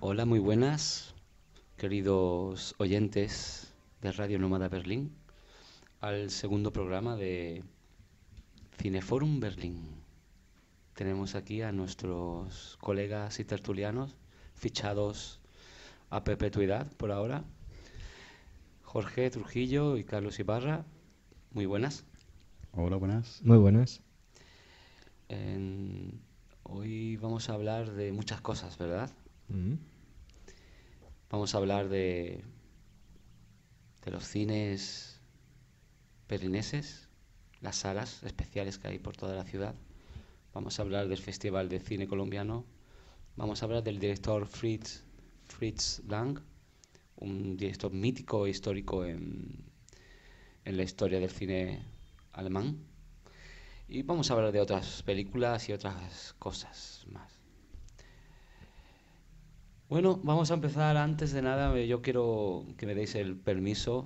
Hola, muy buenas, queridos oyentes de Radio Nómada Berlín, al segundo programa de Cineforum Berlín. Tenemos aquí a nuestros colegas y tertulianos fichados a perpetuidad por ahora, Jorge Trujillo y Carlos Ibarra. Muy buenas. Hola, buenas. Muy buenas. En- Hoy vamos a hablar de muchas cosas, ¿verdad? Mm. Vamos a hablar de los cines berlineses, las salas especiales que hay por toda la ciudad. Vamos a hablar del Festival de Cine Colombiano. Vamos a hablar del director Fritz Lang, un director mítico e histórico en la historia del cine alemán. Y vamos a hablar de otras películas y otras cosas más. Bueno, vamos a empezar. Antes de nada, yo quiero que me deis el permiso,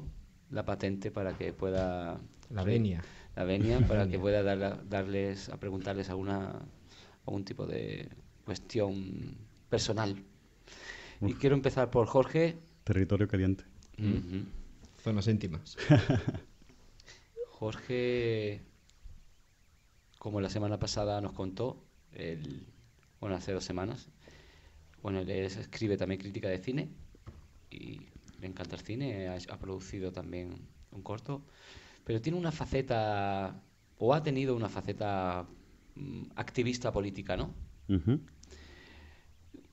la patente para que pueda La re- venia. la venia, La para que venia. pueda darles a preguntarles algún tipo de cuestión personal. Y Uf, quiero empezar por Jorge. territorio caliente. Mm. Ujú. Zonas íntimas. Jorge, como la semana pasada nos contó, bueno, hace 2 semanas, bueno, escribe también crítica de cine y le encanta el cine, ha producido también un corto, pero tiene una faceta, o ha tenido una faceta activista política, ¿no? Ujú.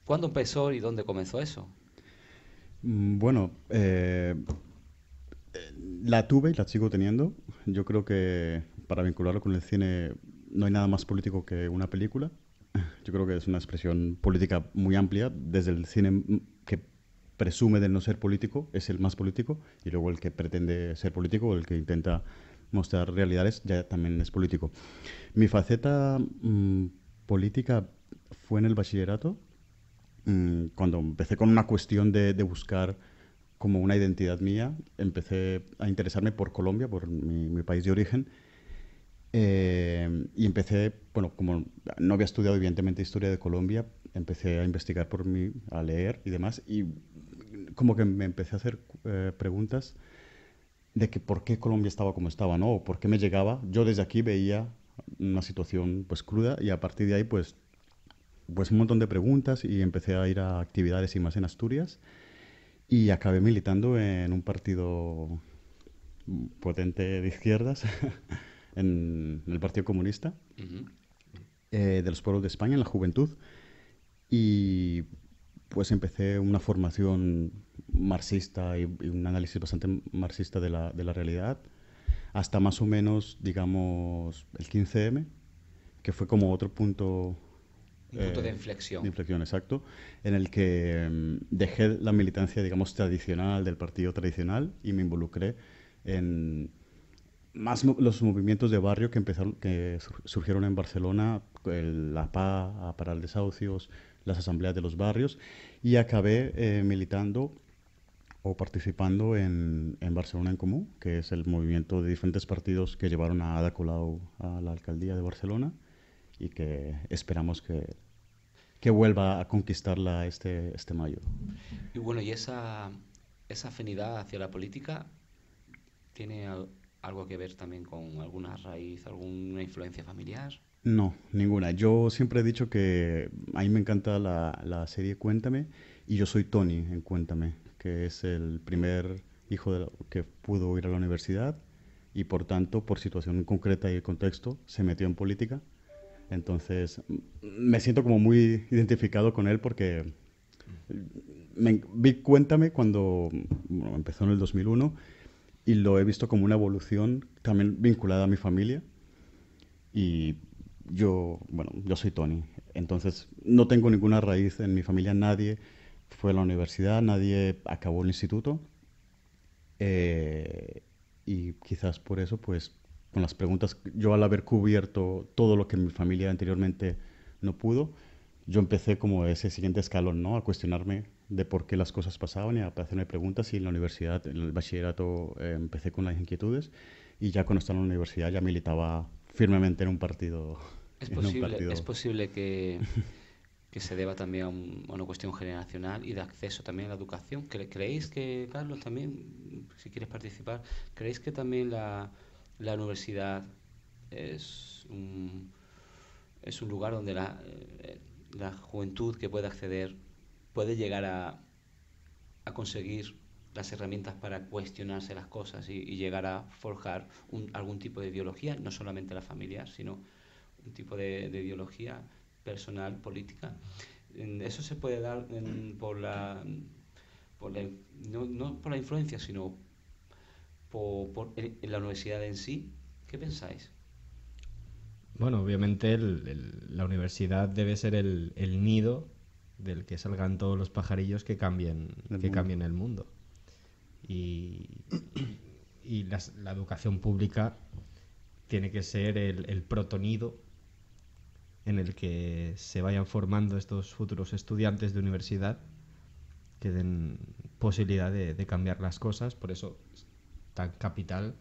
¿Cuándo empezó y dónde comenzó eso? Bueno, la tuve y la sigo teniendo. Yo creo que para vincularlo con el cine no hay nada más político que una película. Yo creo que es una expresión política muy amplia, desde el cine que presume de no ser político, es el más político, y luego el que pretende ser político, o el que intenta mostrar realidades, ya también es político. Mi faceta política fue en el bachillerato, cuando empecé con una cuestión de buscar como una identidad mía, empecé a interesarme por Colombia, por mi país de origen, y empecé, bueno, como no había estudiado evidentemente historia de Colombia, empecé a investigar por mí, a leer y demás, y como que me empecé a hacer preguntas de que por qué Colombia estaba como estaba, ¿no? O por qué me llegaba. Yo desde aquí veía una situación pues cruda, y a partir de ahí pues un montón de preguntas, y empecé a ir a actividades y más en Asturias, y acabé militando en un partido potente de izquierdas, en el Partido Comunista, Ujú. de los pueblos de España, en la juventud. Y pues empecé una formación marxista y un análisis bastante marxista de la realidad, hasta más o menos, digamos, el 15M, que fue como otro punto Un punto de de inflexión. inflexión, exacto, en el que dejé la militancia, digamos, tradicional del partido tradicional, y me involucré en más los movimientos de barrio que empezaron, que surgieron en Barcelona, la PA, a Parar Desahucios, las asambleas de los barrios, y acabé militando o participando en Barcelona en Comú, que es el movimiento de diferentes partidos que llevaron a Ada Colau a la alcaldía de Barcelona, y que esperamos que vuelva a conquistarla este mayo. Y bueno, ¿y esa afinidad hacia la política tiene algo que ver también con alguna raíz, alguna influencia familiar? No, ninguna. Yo siempre he dicho que a mí me encanta la serie Cuéntame, y yo soy Tony en Cuéntame, que es el primer hijo que pudo ir a la universidad, y por tanto, por situación concreta y contexto, se metió en política. Entonces, me siento como muy identificado con él, porque vi Cuéntame cuando bueno, empezó en el 2001, y lo he visto como una evolución también vinculada a mi familia. Y bueno, yo soy Tony. Entonces, no tengo ninguna raíz en mi familia. Nadie fue a la universidad, nadie acabó el instituto. Eh, y quizás por eso, pues, con las preguntas, yo al haber cubierto todo lo que mi familia anteriormente no pudo, yo empecé como ese siguiente escalón, ¿no? A cuestionarme de por qué las cosas pasaban, y a hacerme preguntas. Y en la universidad, en el bachillerato, empecé con las inquietudes, y ya cuando estaba en la universidad ya militaba firmemente en un partido, Es en un posible, es partido. posible que se deba también a una cuestión generacional y de acceso también a la educación. ¿Creéis que, Carlos, también, si quieres participar, creéis que también la universidad es es un lugar donde la juventud que puede acceder puede llegar a conseguir las herramientas para cuestionarse las cosas y llegar a forjar algún tipo de ideología, no solamente la familiar, sino un tipo de ideología personal, política? Eso se puede dar por la, no por la influencia, sino en la universidad en sí. ¿Qué pensáis? Bueno, obviamente la universidad debe ser el nido del que salgan todos los pajarillos que cambien el mundo. Y, y la educación pública tiene que ser el protonido en el que se vayan formando estos futuros estudiantes de universidad que den posibilidad de cambiar las cosas. Por eso es tan capital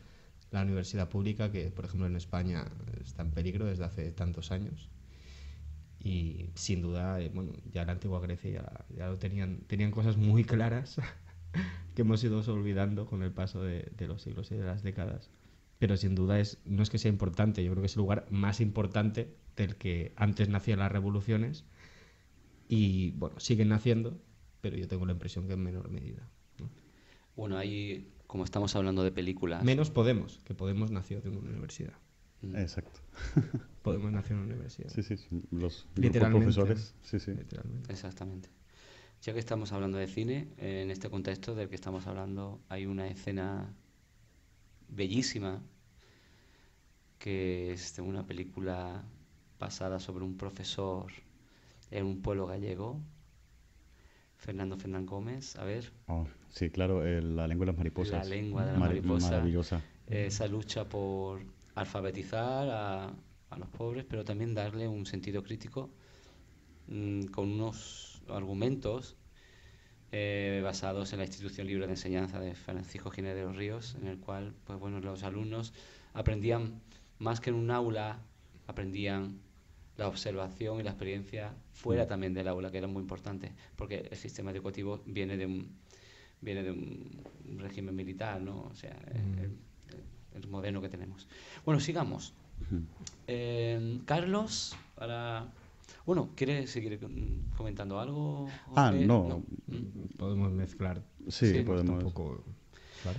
la universidad pública, que por ejemplo en España está en peligro desde hace tantos años. Y sin duda, bueno, ya en la antigua Grecia ya lo tenían cosas muy claras que hemos ido olvidando con el paso de los siglos y de las décadas. Pero sin duda no es que sea importante, yo creo que es el lugar más importante del que antes nacían las revoluciones y bueno, siguen naciendo, pero yo tengo la impresión que en menor medida, ¿no? Bueno, ahí, como estamos hablando de películas... Menos Podemos, que Podemos nació de una universidad. Exacto. Podemos nació en una universidad. Sí, los Literalmente, profesores. Sí. literalmente. Exactamente. Ya que estamos hablando de cine, en este contexto del que estamos hablando hay una escena bellísima que es de una película basada sobre un profesor en un pueblo gallego, Fernando Fernán Gómez. A ver, Oh, sí, claro, La lengua de las La mariposas. lengua de la mariposa. Maravillosa. Esa lucha por alfabetizar a los pobres, pero también darle un sentido crítico, con unos argumentos basados en la Institución Libre de Enseñanza de Francisco Giner de los Ríos, en el cual, pues bueno, los alumnos aprendían más que en un aula, aprendían la observación y la experiencia fuera también del aula, que era muy importante, porque el sistema educativo viene de un régimen militar, ¿no? O sea, el moderno que tenemos. Bueno, sigamos. Carlos, bueno, ¿quieres seguir comentando algo? No. Podemos mezclar. Sí, podemos. Un poco, claro.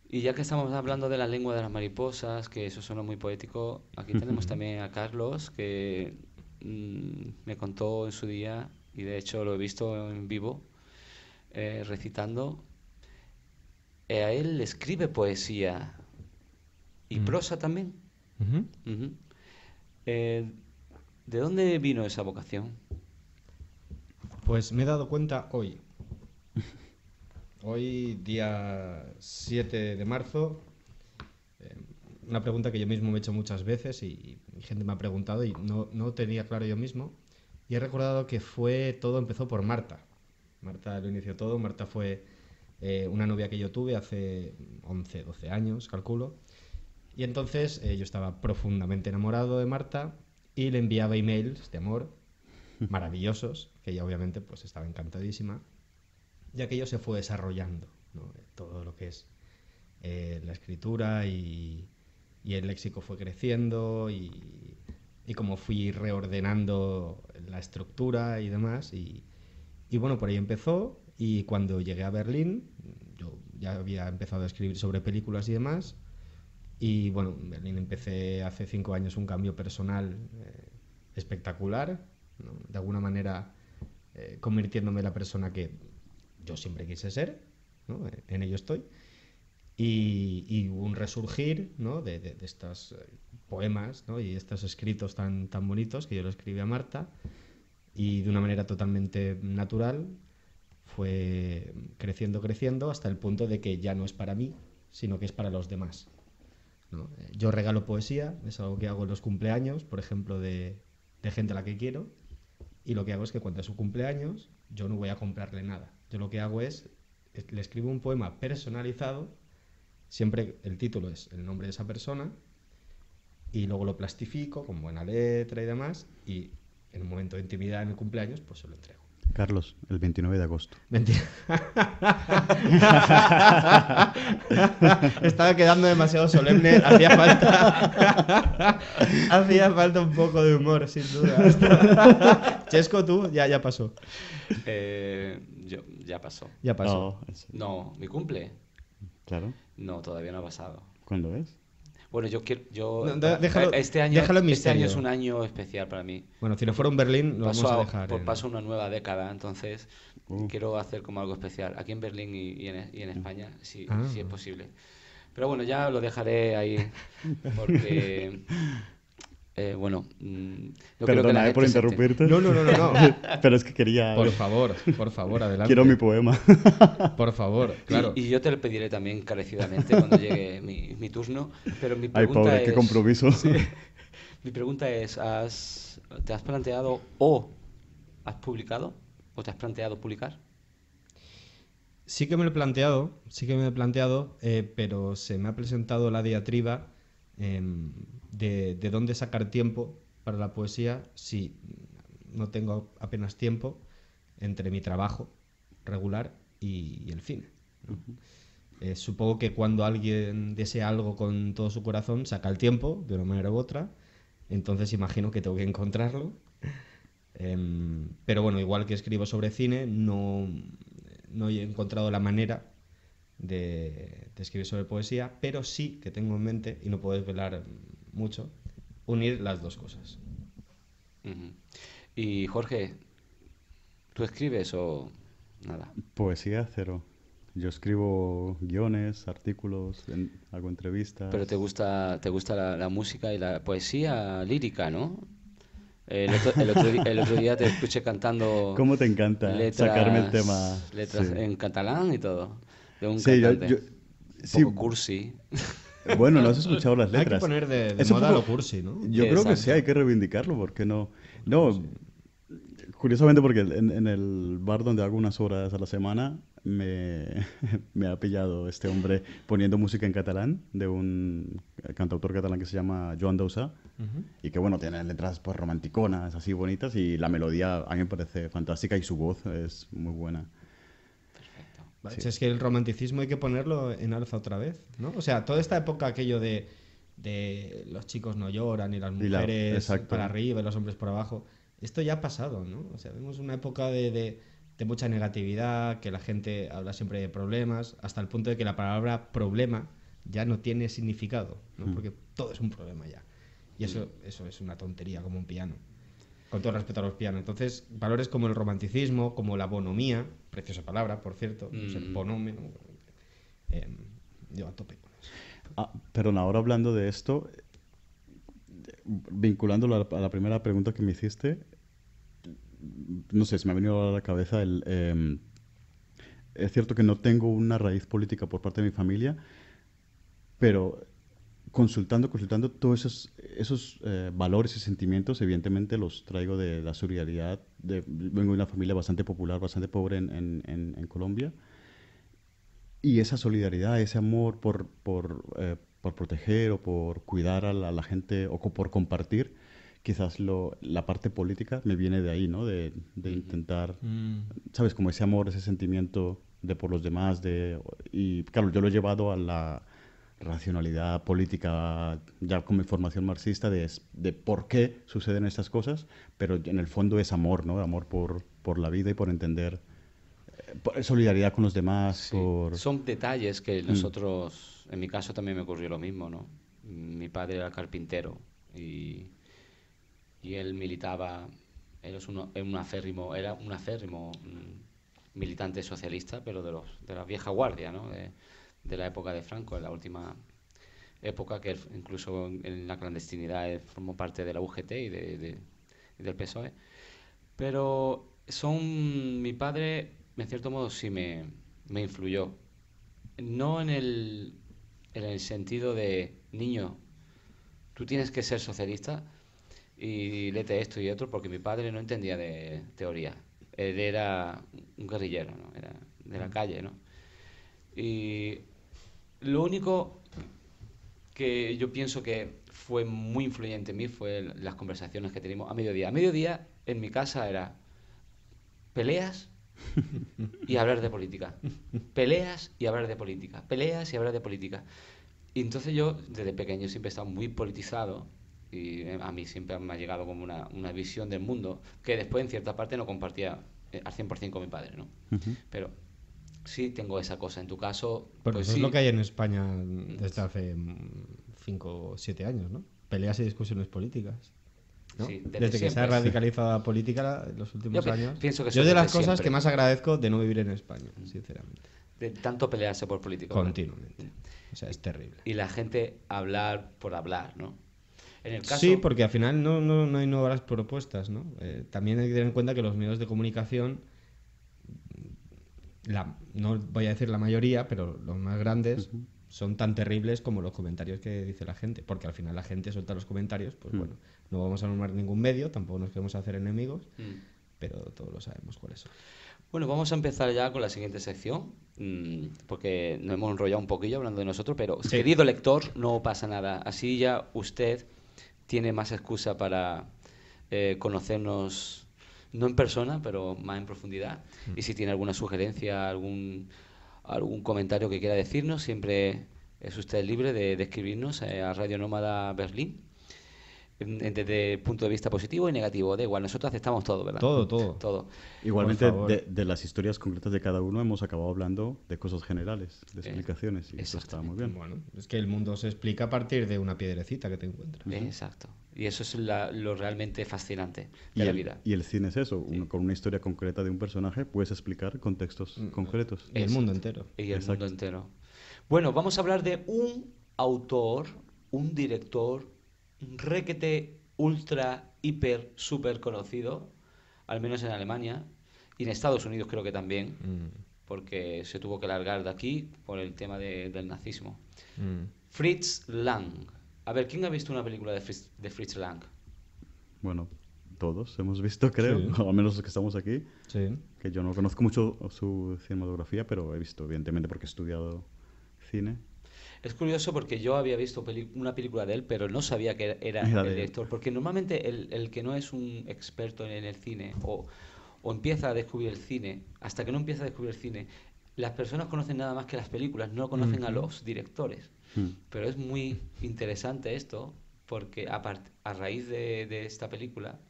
Y ya que estamos hablando de la lengua de las mariposas, que eso suena muy poético, aquí tenemos también a Carlos, que me contó en su día, y de hecho lo he visto en vivo, recitando. A él escribe poesía y prosa también. Uh-huh. ¿De dónde vino esa vocación? Pues me he dado cuenta hoy. Hoy, día 7 de marzo, una pregunta que yo mismo me he hecho muchas veces y gente me ha preguntado y no tenía claro yo mismo. Y he recordado que todo empezó por Marta. Marta lo inició todo. Marta fue una novia que yo tuve hace 11, 12 años, calculo. Y entonces yo estaba profundamente enamorado de Marta y le enviaba emails de amor maravillosos, que ella obviamente pues estaba encantadísima. Y aquello se fue desarrollando, ¿no? Todo lo que es la escritura y el léxico fue creciendo y como fui reordenando la estructura y demás. Y bueno, por ahí empezó. Y cuando llegué a Berlín, yo ya había empezado a escribir sobre películas y demás. Y bueno, en Berlín empecé hace 5 años un cambio personal espectacular, ¿no? De alguna manera convirtiéndome en la persona que yo siempre quise ser, ¿no? En ello estoy. Y un resurgir, ¿no? de estos poemas, ¿no? Y estos escritos tan bonitos que yo le escribí a Marta, y de una manera totalmente natural fue creciendo hasta el punto de que ya no es para mí, sino que es para los demás, ¿no? Yo regalo poesía, es algo que hago en los cumpleaños, por ejemplo, de gente a la que quiero, y lo que hago es que cuando es su cumpleaños yo no voy a comprarle nada. Yo lo que hago es le escribo un poema personalizado, siempre el título es el nombre de esa persona, y luego lo plastifico con buena letra y demás, y en un momento de intimidad en el cumpleaños, pues se lo entrego. Carlos, el 29 de agosto. Mentira. Estaba quedando demasiado solemne. Hacía falta un poco de humor, sin duda. Chesco, tú, ya pasó. Ya pasó. Ya pasó. No, ¿mi cumple? Claro. No, todavía no ha pasado. ¿Cuándo es? Bueno, No, déjalo en este año misterio. es un año especial para mí. Bueno, si no fuera un Berlín, lo vamos a dejar. Paso una nueva década, entonces quiero hacer como algo especial. Aquí en Berlín y en España, si es posible. Pero bueno, ya lo dejaré ahí porque... bueno, no creo que la Perdona, por gente interrumpirte. No. Pero es que quería... Por favor, adelante. Quiero mi poema. Por favor, claro. Y yo te lo pediré también encarecidamente cuando llegue mi turno. Pero mi Ay, pregunta pobre, es... qué compromiso. Mi pregunta es, ¿te has planteado o has publicado o te has planteado publicar? Sí que me lo he planteado, pero se me ha presentado la diatriba de dónde sacar tiempo para la poesía si no tengo apenas tiempo entre mi trabajo regular y el cine, ¿no? Supongo que cuando alguien desea algo con todo su corazón, saca el tiempo de una manera u otra, entonces imagino que tengo que encontrarlo. Pero bueno, igual que escribo sobre cine, no he encontrado la manera de escribir sobre poesía, pero sí que tengo en mente, y no puedo desvelar mucho, unir las dos cosas. Y Jorge, ¿tú escribes o nada? Poesía, cero. Yo escribo guiones, artículos, hago entrevistas. Pero te gusta la música y la poesía lírica, ¿no? El otro día te escuché cantando... ¿Cómo te encanta sacarme el tema? Letras Sí. en catalán y todo, de un Sí, cantante. sí. Un poco cursi. Bueno, no has escuchado las Hay letras. que poner de Es un moda poco- lo cursi, ¿no? Yo creo que sí, Exacto. hay que reivindicarlo, ¿por qué no? No, curiosamente porque en el bar donde hago unas horas a la semana me ha pillado este hombre poniendo música en catalán de un cantautor catalán que se llama Joan Dausà y que bueno, tiene letras pues romanticonas, así bonitas y la melodía a mí me parece fantástica y su voz es muy buena. Vale, Sí. si es que el romanticismo hay que ponerlo en alza otra vez, ¿no? O sea, toda esta época aquello de los chicos no lloran y las mujeres exacto. para arriba y los hombres por abajo, esto ya ha pasado, ¿no? O sea, vemos una época de mucha negatividad, que la gente habla siempre de problemas, hasta el punto de que la palabra problema ya no tiene significado, ¿no? Porque todo es un problema ya. Y eso es una tontería, como un piano. Con todo respeto a los pianos. Entonces, valores como el romanticismo, como la bonomía, preciosa palabra, por cierto, o sea, bonome, ¿no? Yo a tope con eso. Perdón, ahora hablando de esto, vinculándolo a la primera pregunta que me hiciste, no sé, se me ha venido a la cabeza es cierto que no tengo una raíz política por parte de mi familia, pero consultando todos esos valores y sentimientos, evidentemente los traigo de la solidaridad. Vengo de una familia bastante popular, bastante pobre en Colombia. Y esa solidaridad, ese amor por proteger o por cuidar a la gente o por compartir, quizás la parte política me viene de ahí, ¿no? De intentar, ¿sabes? Como ese amor, ese sentimiento de por los demás. Y claro, yo lo he llevado a la racionalidad política ya con mi formación marxista de por qué suceden estas cosas, pero en el fondo es amor, ¿no? Amor por la vida y por entender, solidaridad con los demás. Sí. Son detalles que nosotros, en mi caso también me ocurrió lo mismo, ¿no? Mi padre era carpintero y él militaba, era un aférrimo militante socialista, pero de la vieja guardia, ¿no? De la época de Franco, en la última época que incluso en la clandestinidad formó parte de la UGT y del PSOE. Pero mi padre, en cierto modo, sí me influyó. No en el sentido de, niño, tú tienes que ser socialista y léete esto y otro, porque mi padre no entendía de teoría. Él era un guerrillero, ¿no? Era de la calle, ¿no? Y lo único que yo pienso que fue muy influyente en mí fue las conversaciones que teníamos a mediodía. A mediodía en mi casa era peleas y hablar de política. Peleas y hablar de política. Peleas y hablar de política. Y entonces yo, desde pequeño, siempre he estado muy politizado y a mí siempre me ha llegado como una visión del mundo que después en cierta parte no compartía al 100% con mi padre, ¿no? Ujú. Pero sí tengo esa cosa. En tu caso, Porque pues eso sí. es lo que hay en España desde hace 5 o 7 años, ¿no? Peleas y discusiones políticas. ¿no? Sí, desde que se ha siempre. radicalizado la política en los últimos Yo años. pienso que Yo eso de las desde cosas siempre. que más agradezco de no vivir en España, sinceramente. De tanto pelearse por política. ¿verdad? Continuamente. O sea, es terrible. Y la gente hablar por hablar, ¿no? En el caso... Sí, porque al final no hay nuevas propuestas, ¿no? También hay que tener en cuenta que los medios de comunicación, no voy a decir la mayoría, pero los más grandes, son tan terribles como los comentarios que dice la gente. Porque al final la gente suelta los comentarios, pues bueno, no vamos a nombrar ningún medio, tampoco nos queremos hacer enemigos, pero todos lo sabemos cuáles son. Bueno, vamos a empezar ya con la siguiente sección, porque nos hemos enrollado un poquillo hablando de nosotros, pero Sí. querido lector, no pasa nada. Así ya usted tiene más excusa para conocernos, no en persona, pero más en profundidad. Y si tiene alguna sugerencia, algún comentario que quiera decirnos, siempre es usted libre de escribirnos a Radio Nómada Berlín, desde el punto de vista positivo y negativo. Da igual, nosotros aceptamos todo, ¿verdad? Todo. Todo. Igualmente, Por favor. de las historias concretas de cada uno hemos acabado hablando de cosas generales, de explicaciones, y eso está muy bien. Bueno, es que el mundo se explica a partir de una piedrecita que te encuentras. Exacto. Y eso es lo realmente fascinante Y de la el, vida. y el cine es eso, con una historia concreta de un personaje puedes explicar contextos concretos. Y el Exacto. mundo entero. Y el Exacto. mundo entero. Bueno, vamos a hablar de un autor, un director requete, ultra, hiper, súper conocido, al menos en Alemania, y en Estados Unidos creo que también, porque se tuvo que largar de aquí por el tema del nazismo. Fritz Lang. A ver, ¿quién ha visto una película de Fritz Lang? Bueno, todos hemos visto, creo, Sí. o al menos los que estamos aquí, Sí. que yo no conozco mucho su cinematografía, pero he visto, evidentemente, porque he estudiado cine. Es curioso porque yo había visto una película de él, pero no sabía que era Era el de él. director. Porque normalmente el que no es un experto en el cine o empieza a descubrir el cine, hasta que no empieza a descubrir el cine, las personas conocen nada más que las películas, no conocen a los directores. Pero es muy interesante esto, porque a raíz de esta película,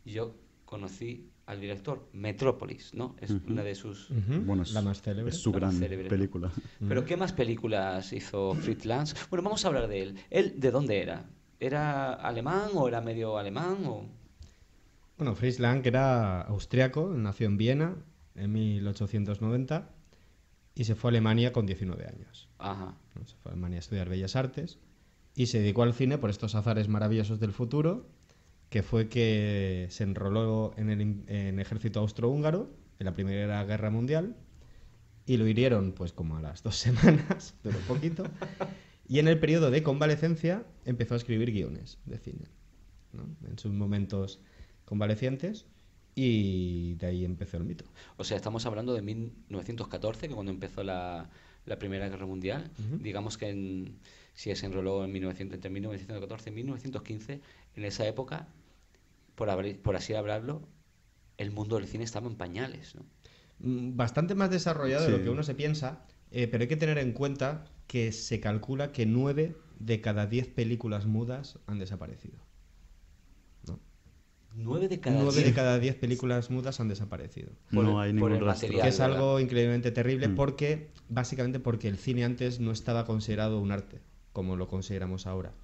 yo conocí al director, Metrópolis, ¿no? Es una de sus... Bueno, La más célebre. es su La más gran célebre, ¿no? película. ¿Pero qué más películas hizo Fritz Lang? Bueno, vamos a hablar de él. ¿Él de dónde era? ¿Era alemán o era medio alemán? Bueno, Fritz Lang era austriaco, nació en Viena en 1890 y se fue a Alemania con 19 años. Ajá. ¿no? Se fue a Alemania a estudiar Bellas Artes y se dedicó al cine por estos azares maravillosos del futuro, que fue que se enroló en el ejército austrohúngaro en la Primera Guerra Mundial y lo hirieron pues como a las 2 semanas, duró poquito, y en el periodo de convalecencia empezó a escribir guiones de cine, ¿no? En sus momentos convalecientes, y de ahí empezó el mito. O sea, estamos hablando de 1914, que cuando empezó la Primera Guerra Mundial. Digamos que si se enroló entre 1914 y 1915, en esa época, por así hablarlo, el mundo del cine estaba en pañales, ¿no? Bastante más desarrollado de Sí. lo que uno se piensa, pero hay que tener en cuenta que se calcula que 9 de cada 10 películas mudas han desaparecido. 9 de cada 9 de 10. cada 10 películas mudas han desaparecido. No hay por ningún el rastro. material. Que es ¿verdad? algo increíblemente terrible porque, básicamente porque el cine antes no estaba considerado un arte, como lo consideramos ahora.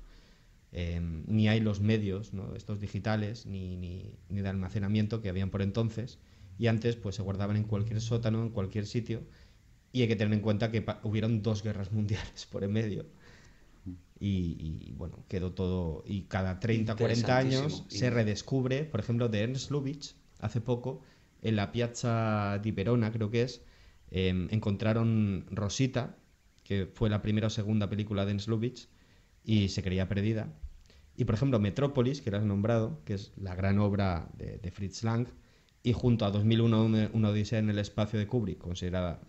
Ni hay los medios, ¿no? Estos digitales, ni de almacenamiento que habían por entonces. Y antes pues se guardaban en cualquier sótano, en cualquier sitio. Y hay que tener en cuenta que hubieron 2 guerras mundiales por en medio. Y bueno, quedó todo. Y cada 30, 40 años Interesantísimo. se redescubre, por ejemplo, de Ernst Lubitsch, hace poco, en la Piazza di Verona, creo que es, encontraron Rosita, que fue la primera o segunda película de Ernst Lubitsch, y se creía perdida. Y por ejemplo, Metrópolis, que lo has nombrado, que es la gran obra de Fritz Lang, y junto a 2001, una odisea en el espacio de Kubrick, considerada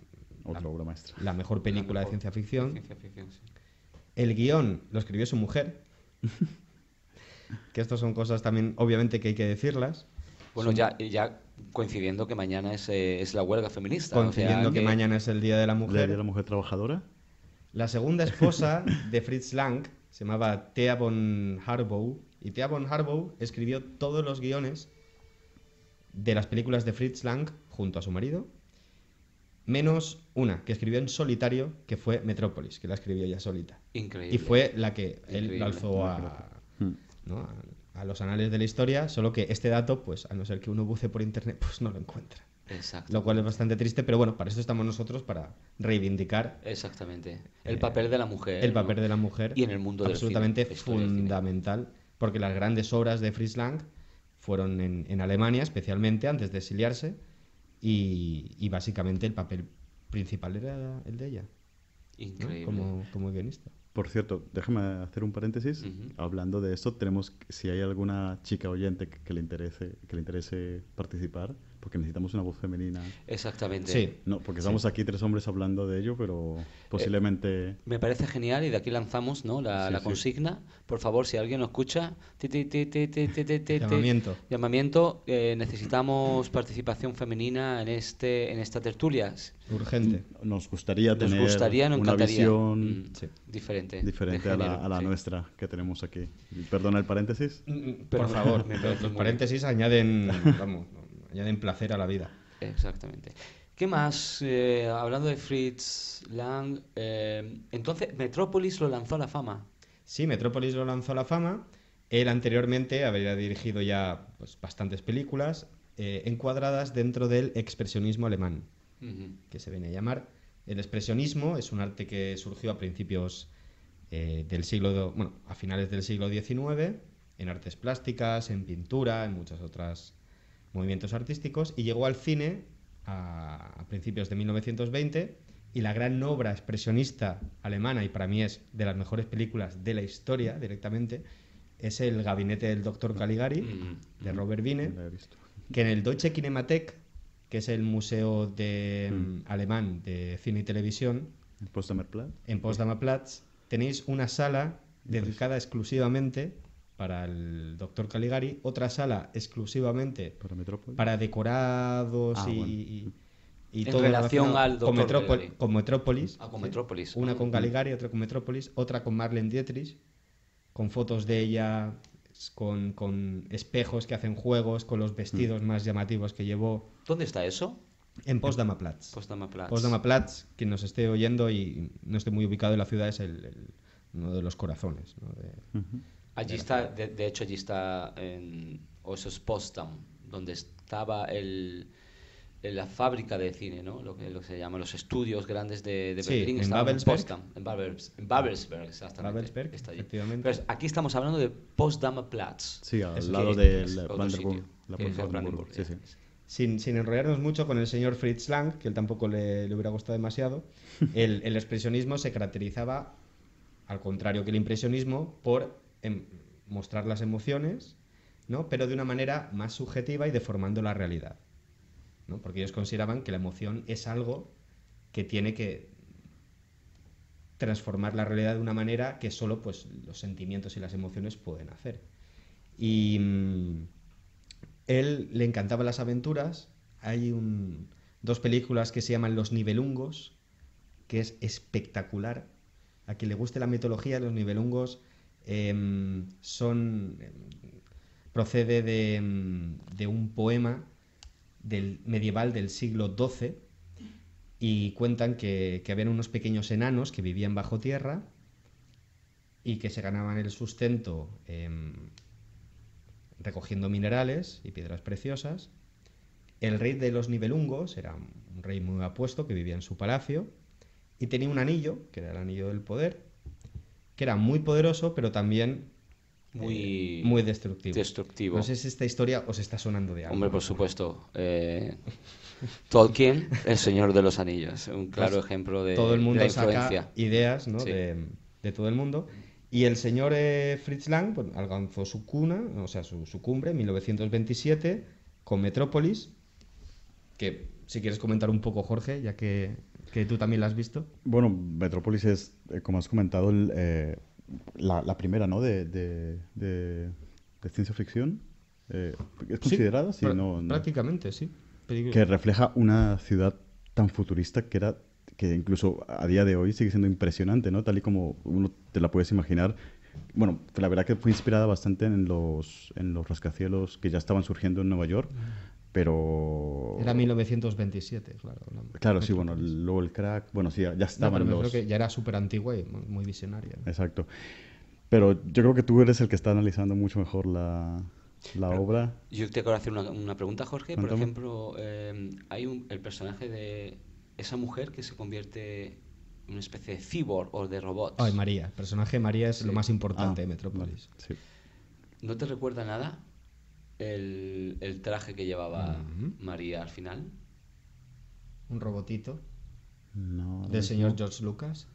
Otra obra maestra. la mejor película La de mejor ciencia ficción. Ciencia ficción, sí. El guión lo escribió su mujer, que estas son cosas también, obviamente, que hay que decirlas. Bueno, ya coincidiendo que mañana es la huelga feminista. Coincidiendo o sea, que mañana es el Día de la ¿El Mujer. Día de la Mujer Trabajadora? La segunda esposa de Fritz Lang se llamaba Thea von Harbaugh, y Thea von Harbaugh escribió todos los guiones de las películas de Fritz Lang junto a su marido, menos una que escribió en solitario, que fue Metrópolis, que la escribió ella solita. Increíble. Y fue la que él Increíble. alzó ¿no? a los anales de la historia, solo que este dato, pues a no ser que uno buce por internet, pues no lo encuentra. Exacto. Lo cual es bastante triste, pero bueno, para eso estamos nosotros, para reivindicar Exactamente. El papel de la mujer. el papel ¿no? de la mujer. Y en el mundo del absolutamente cine, la historia del cine. fundamental, porque las grandes obras de Fritz Lang fueron en Alemania, especialmente antes de exiliarse, y básicamente el papel principal era el de ella, ¿no? Increíble. Como guionista. Por cierto, déjame hacer un paréntesis. Ujú. Hablando de esto, si hay alguna chica oyente que le interese participar, porque necesitamos una voz femenina. Exactamente. Sí. No, porque estamos aquí tres hombres hablando de ello, pero posiblemente... Me parece genial y de aquí lanzamos, ¿no? la Sí. consigna. Por favor, si alguien nos escucha, Llamamiento. necesitamos participación femenina en esta tertulia. Urgente. Nos gustaría Nos tener gustaría, nos una encantaría. visión Sí. Diferente. diferente de a la, género, a la sí. nuestra que tenemos aquí. Perdona el paréntesis. Por favor, me parece los muy paréntesis añaden placer a la vida. Exactamente. ¿Qué más? Hablando de Fritz Lang, entonces Metrópolis lo lanzó a la fama. Sí, Metrópolis lo lanzó a la fama. Él anteriormente había dirigido ya pues, bastantes películas encuadradas dentro del expresionismo alemán, Ujú. que se viene a llamar. El expresionismo es un arte que surgió a principios a finales del siglo XIX, en artes plásticas, en pintura, en muchos otros movimientos artísticos, y llegó al cine a principios de 1920, y la gran obra expresionista alemana, y para mí es de las mejores películas de la historia directamente, es El gabinete del Dr. Caligari, de Robert Wiene, La he visto. que en el Deutsche Kinemathek, que es el museo alemán de cine y televisión, ¿El Potsdamer Platz? en Potsdamer Platz, tenéis una sala dedicada exclusivamente para el Dr. Caligari, otra sala exclusivamente ¿Para Metrópolis? para decorados Ah, y En todo relación relacionado al Dr. Caligari. con Metrópolis. Ah, con Metrópolis. Una Ah. con Caligari, otra con Metrópolis, otra con Marlene Dietrich, con fotos de ella, con espejos que hacen juegos, con los vestidos más llamativos que llevó, ¿Dónde está eso? en Potsdamer Platz. Potsdamer Platz. Potsdamer Platz, quien nos esté oyendo y no esté muy ubicado en la ciudad, es uno de los corazones, ¿no? Ujú. Allí está, de hecho, allí está, o eso es Potsdam, donde estaba la fábrica de cine, ¿no? Lo que se llama los estudios grandes de Sí, Berlín. en estaban Babelsberg. Potsdam, en Babelsberg, exactamente. Babelsberg, está allí. efectivamente. Pero aquí estamos hablando de Potsdamer Platz. Sí, al Eso lado sí, del es otro Brandenburg. sitio, La que es el Brandenburg. Brandenburg, Sí, sí. Sin enrollarnos mucho con el señor Fritz Lang, que él tampoco le hubiera gustado demasiado, el expresionismo se caracterizaba, al contrario que el impresionismo, por mostrar las emociones, ¿no? Pero de una manera más subjetiva y deformando la realidad, ¿no? Porque ellos consideraban que la emoción es algo que tiene que transformar la realidad de una manera que solo pues, los sentimientos y las emociones pueden hacer. Y él le encantaban las aventuras. Hay dos películas que se llaman Los Nibelungos, que es espectacular. A quien le guste la mitología, los Nibelungos procede de un poema medieval del siglo XII, y cuentan que habían unos pequeños enanos que vivían bajo tierra y que se ganaban el sustento recogiendo minerales y piedras preciosas. El rey de los Nibelungos era un rey muy apuesto que vivía en su palacio y tenía un anillo, que era el anillo del poder, que era muy poderoso, pero también muy destructivo. No sé si esta historia os está sonando de algo. Hombre, por supuesto. Tolkien, El Señor de los Anillos, un claro Pues, ejemplo de todo el mundo la influencia. saca ideas, ¿no? Sí. de todo el mundo. Y el señor Fritz Lang pues, alcanzó su cumbre en 1927 con Metrópolis, que si quieres comentar un poco, Jorge, ya que tú también la has visto. Bueno, Metrópolis es, como has comentado, la primera, ¿no? de ciencia ficción. ¿Es considerada? Sí, prácticamente, sí. Que refleja una ciudad tan futurista que incluso a día de hoy sigue siendo impresionante, ¿no? Tal y como uno te la puedes imaginar. Bueno, la verdad que fue inspirada bastante en los rascacielos que ya estaban surgiendo en Nueva York, pero... Era 1927, claro. Claro, sí, bueno, luego el crack, bueno, sí, ya estaban pero creo que ya era súper antigua y muy visionaria, ¿no? Exacto. Pero yo creo que tú eres el que está analizando mucho mejor la obra. Yo te quiero hacer una pregunta, Jorge. Por Cuéntame. ejemplo, hay el personaje de esa mujer que se convierte en una especie de cyborg o de robots. Ay, María. El personaje María es lo más importante de Vale, Metrópolis. sí. ¿No te recuerda nada el traje que llevaba María al final? Un robotito No, del señor George Lucas.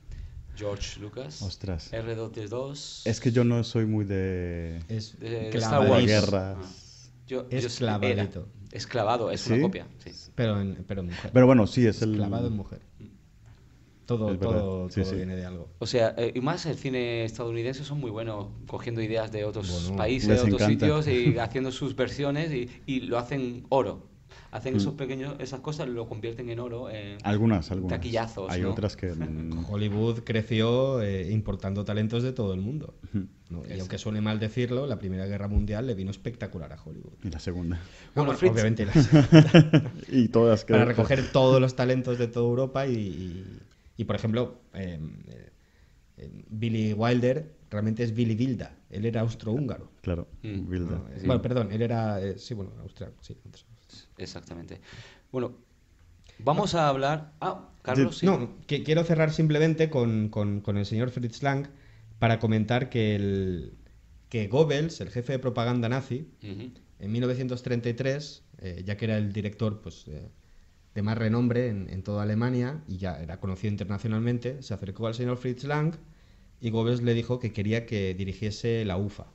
George Lucas. Ostras. R2D2. Es que yo no soy muy de Es de las Star Wars. guerras. Es clavadito. Es clavado, es ¿Sí? una copia. Sí. Pero en mujer. Pero bueno, sí, es el... Clavado en mujer. Todo, Es verdad. todo, Sí, todo sí. viene de algo. O sea, y más el cine estadounidense son muy buenos cogiendo ideas de otros Bueno, países, les de otros encanta. sitios y haciendo sus versiones y lo hacen oro. Hacen esas cosas, lo convierten en oro en Algunas. taquillazos. Hay ¿no? otras que... Hollywood creció importando talentos de todo el mundo, ¿no? Y aunque suene mal decirlo, la Primera Guerra Mundial le vino espectacular a Hollywood. Y la segunda. Bueno, Fritz, obviamente Y todas para recoger todos los talentos de toda Europa y, por ejemplo, Billy Wilder realmente es Billy Wilder. Él era austrohúngaro. Claro, Wilder. ¿No? Sí. Bueno, perdón, él era... sí, bueno, austriaco, sí. exactamente. Bueno, vamos a hablar... Carlos, sí. No, quiero cerrar simplemente con el señor Fritz Lang para comentar que Goebbels, el jefe de propaganda nazi, Ujú. en 1933, ya que era el director pues, de más renombre en toda Alemania y ya era conocido internacionalmente, se acercó al señor Fritz Lang y Goebbels le dijo que quería que dirigiese la UFA.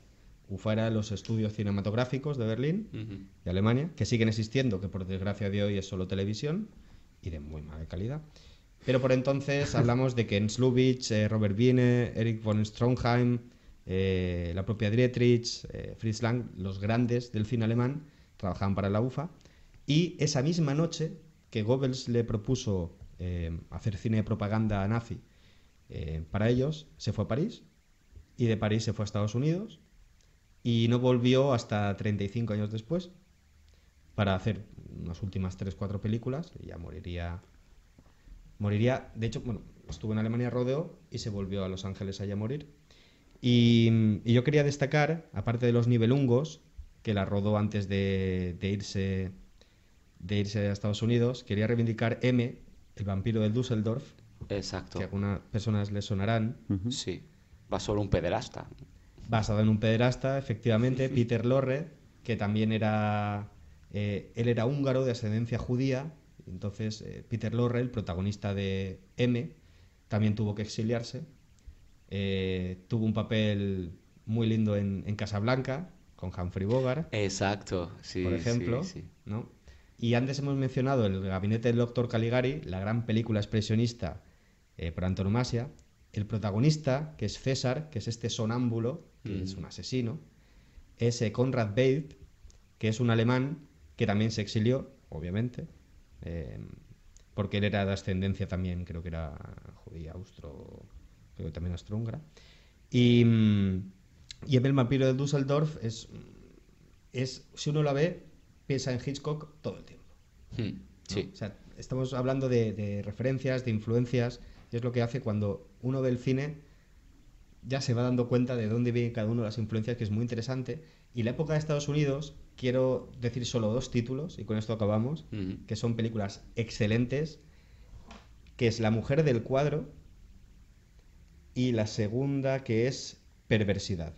UFA era los estudios cinematográficos de Berlín, de Alemania, que siguen existiendo, que por desgracia de hoy es solo televisión y de muy mala calidad. Pero por entonces hablamos de que Ernst Lubitsch, Robert Wiene, Erich von Stroheim, la propia Dietrich, Fritz Lang, los grandes del cine alemán, trabajaban para la UFA. Y esa misma noche que Goebbels le propuso hacer cine de propaganda nazi para ellos, se fue a París y de París se fue a Estados Unidos y no volvió hasta 35 años después para hacer unas últimas 3-4 películas y ya moriría. De hecho, bueno, estuvo en Alemania, rodeó y se volvió a Los Ángeles allá a morir. Y yo quería destacar, aparte de los Nibelungos, que la rodó antes de irse a Estados Unidos, quería reivindicar M, el vampiro del Düsseldorf, Exacto. que a algunas personas les sonarán. Sí. Va solo un pederasta. Basado en un pederasta, efectivamente, Peter Lorre, que también era... él era húngaro de ascendencia judía, entonces Peter Lorre, el protagonista de M, también tuvo que exiliarse. Tuvo un papel muy lindo en Casablanca, con Humphrey Bogart, Exacto, sí. por ejemplo, sí. ¿no? Y antes hemos mencionado El gabinete del doctor Caligari, la gran película expresionista por antonomasia. El protagonista, que es César, que es este sonámbulo, que es un asesino, es Konrad Veidt, que es un alemán que también se exilió, obviamente, porque él era de ascendencia también, creo que era judía, creo que también austrohúngara. Y El vampiro de Düsseldorf es, si uno la ve, piensa en Hitchcock todo el tiempo. ¿No? Sí. O sea, estamos hablando de referencias, de influencias, y es lo que hace cuando uno ve el cine, ya se va dando cuenta de dónde vienen cada una de las influencias, que es muy interesante. Y la época de Estados Unidos, quiero decir solo 2 títulos, y con esto acabamos, que son películas excelentes, que es La mujer del cuadro, y la segunda, que es Perversidad,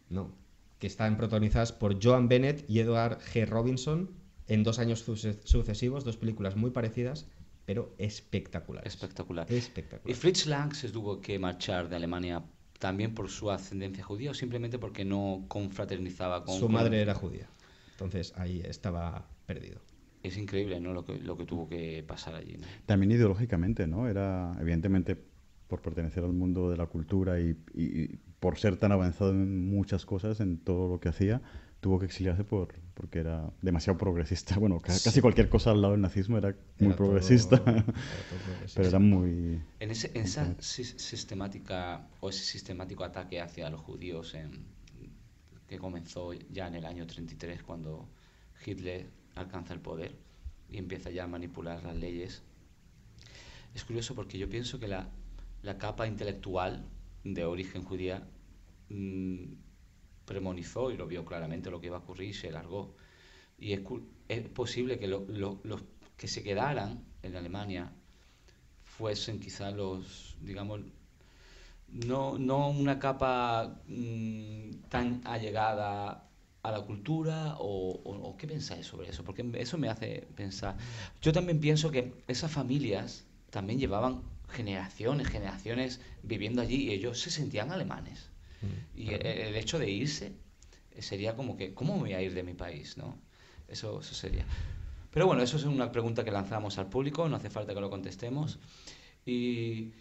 ¿no? Que están protagonizadas por Joan Bennett y Edward G. Robinson en 2 años sucesivos, 2 películas muy parecidas, pero espectaculares. Espectacular. Espectacular. ¿Y Fritz Lang se tuvo que marchar de Alemania también por su ascendencia judía o simplemente porque no confraternizaba con... Su madre era judía, entonces ahí estaba perdido. Es increíble, ¿no? Lo que tuvo que pasar allí, ¿no? También ideológicamente, ¿no? Era, evidentemente, por pertenecer al mundo de la cultura y por ser tan avanzado en muchas cosas, en todo lo que hacía, tuvo que exiliarse porque era demasiado progresista. Bueno, casi cualquier cosa al lado del nazismo era muy progresista, Era todo progresista. pero era muy... En esa sistemática o ese sistemático ataque hacia los judíos que comenzó ya en el año 33 cuando Hitler alcanza el poder y empieza ya a manipular las leyes. Es curioso porque yo pienso que la capa intelectual de origen judía premonizó y lo vio claramente lo que iba a ocurrir y se largó. Y es posible que los que se quedaran en Alemania fuesen quizá digamos, no una capa tan allegada a la cultura o ¿qué pensáis sobre eso? Porque eso me hace pensar. Yo también pienso que esas familias también llevaban generaciones viviendo allí y ellos se sentían alemanes. Y el hecho de irse sería como que, ¿cómo me voy a ir de mi país? ¿No? Eso sería. Pero bueno, eso es una pregunta que lanzamos al público, no hace falta que lo contestemos. Y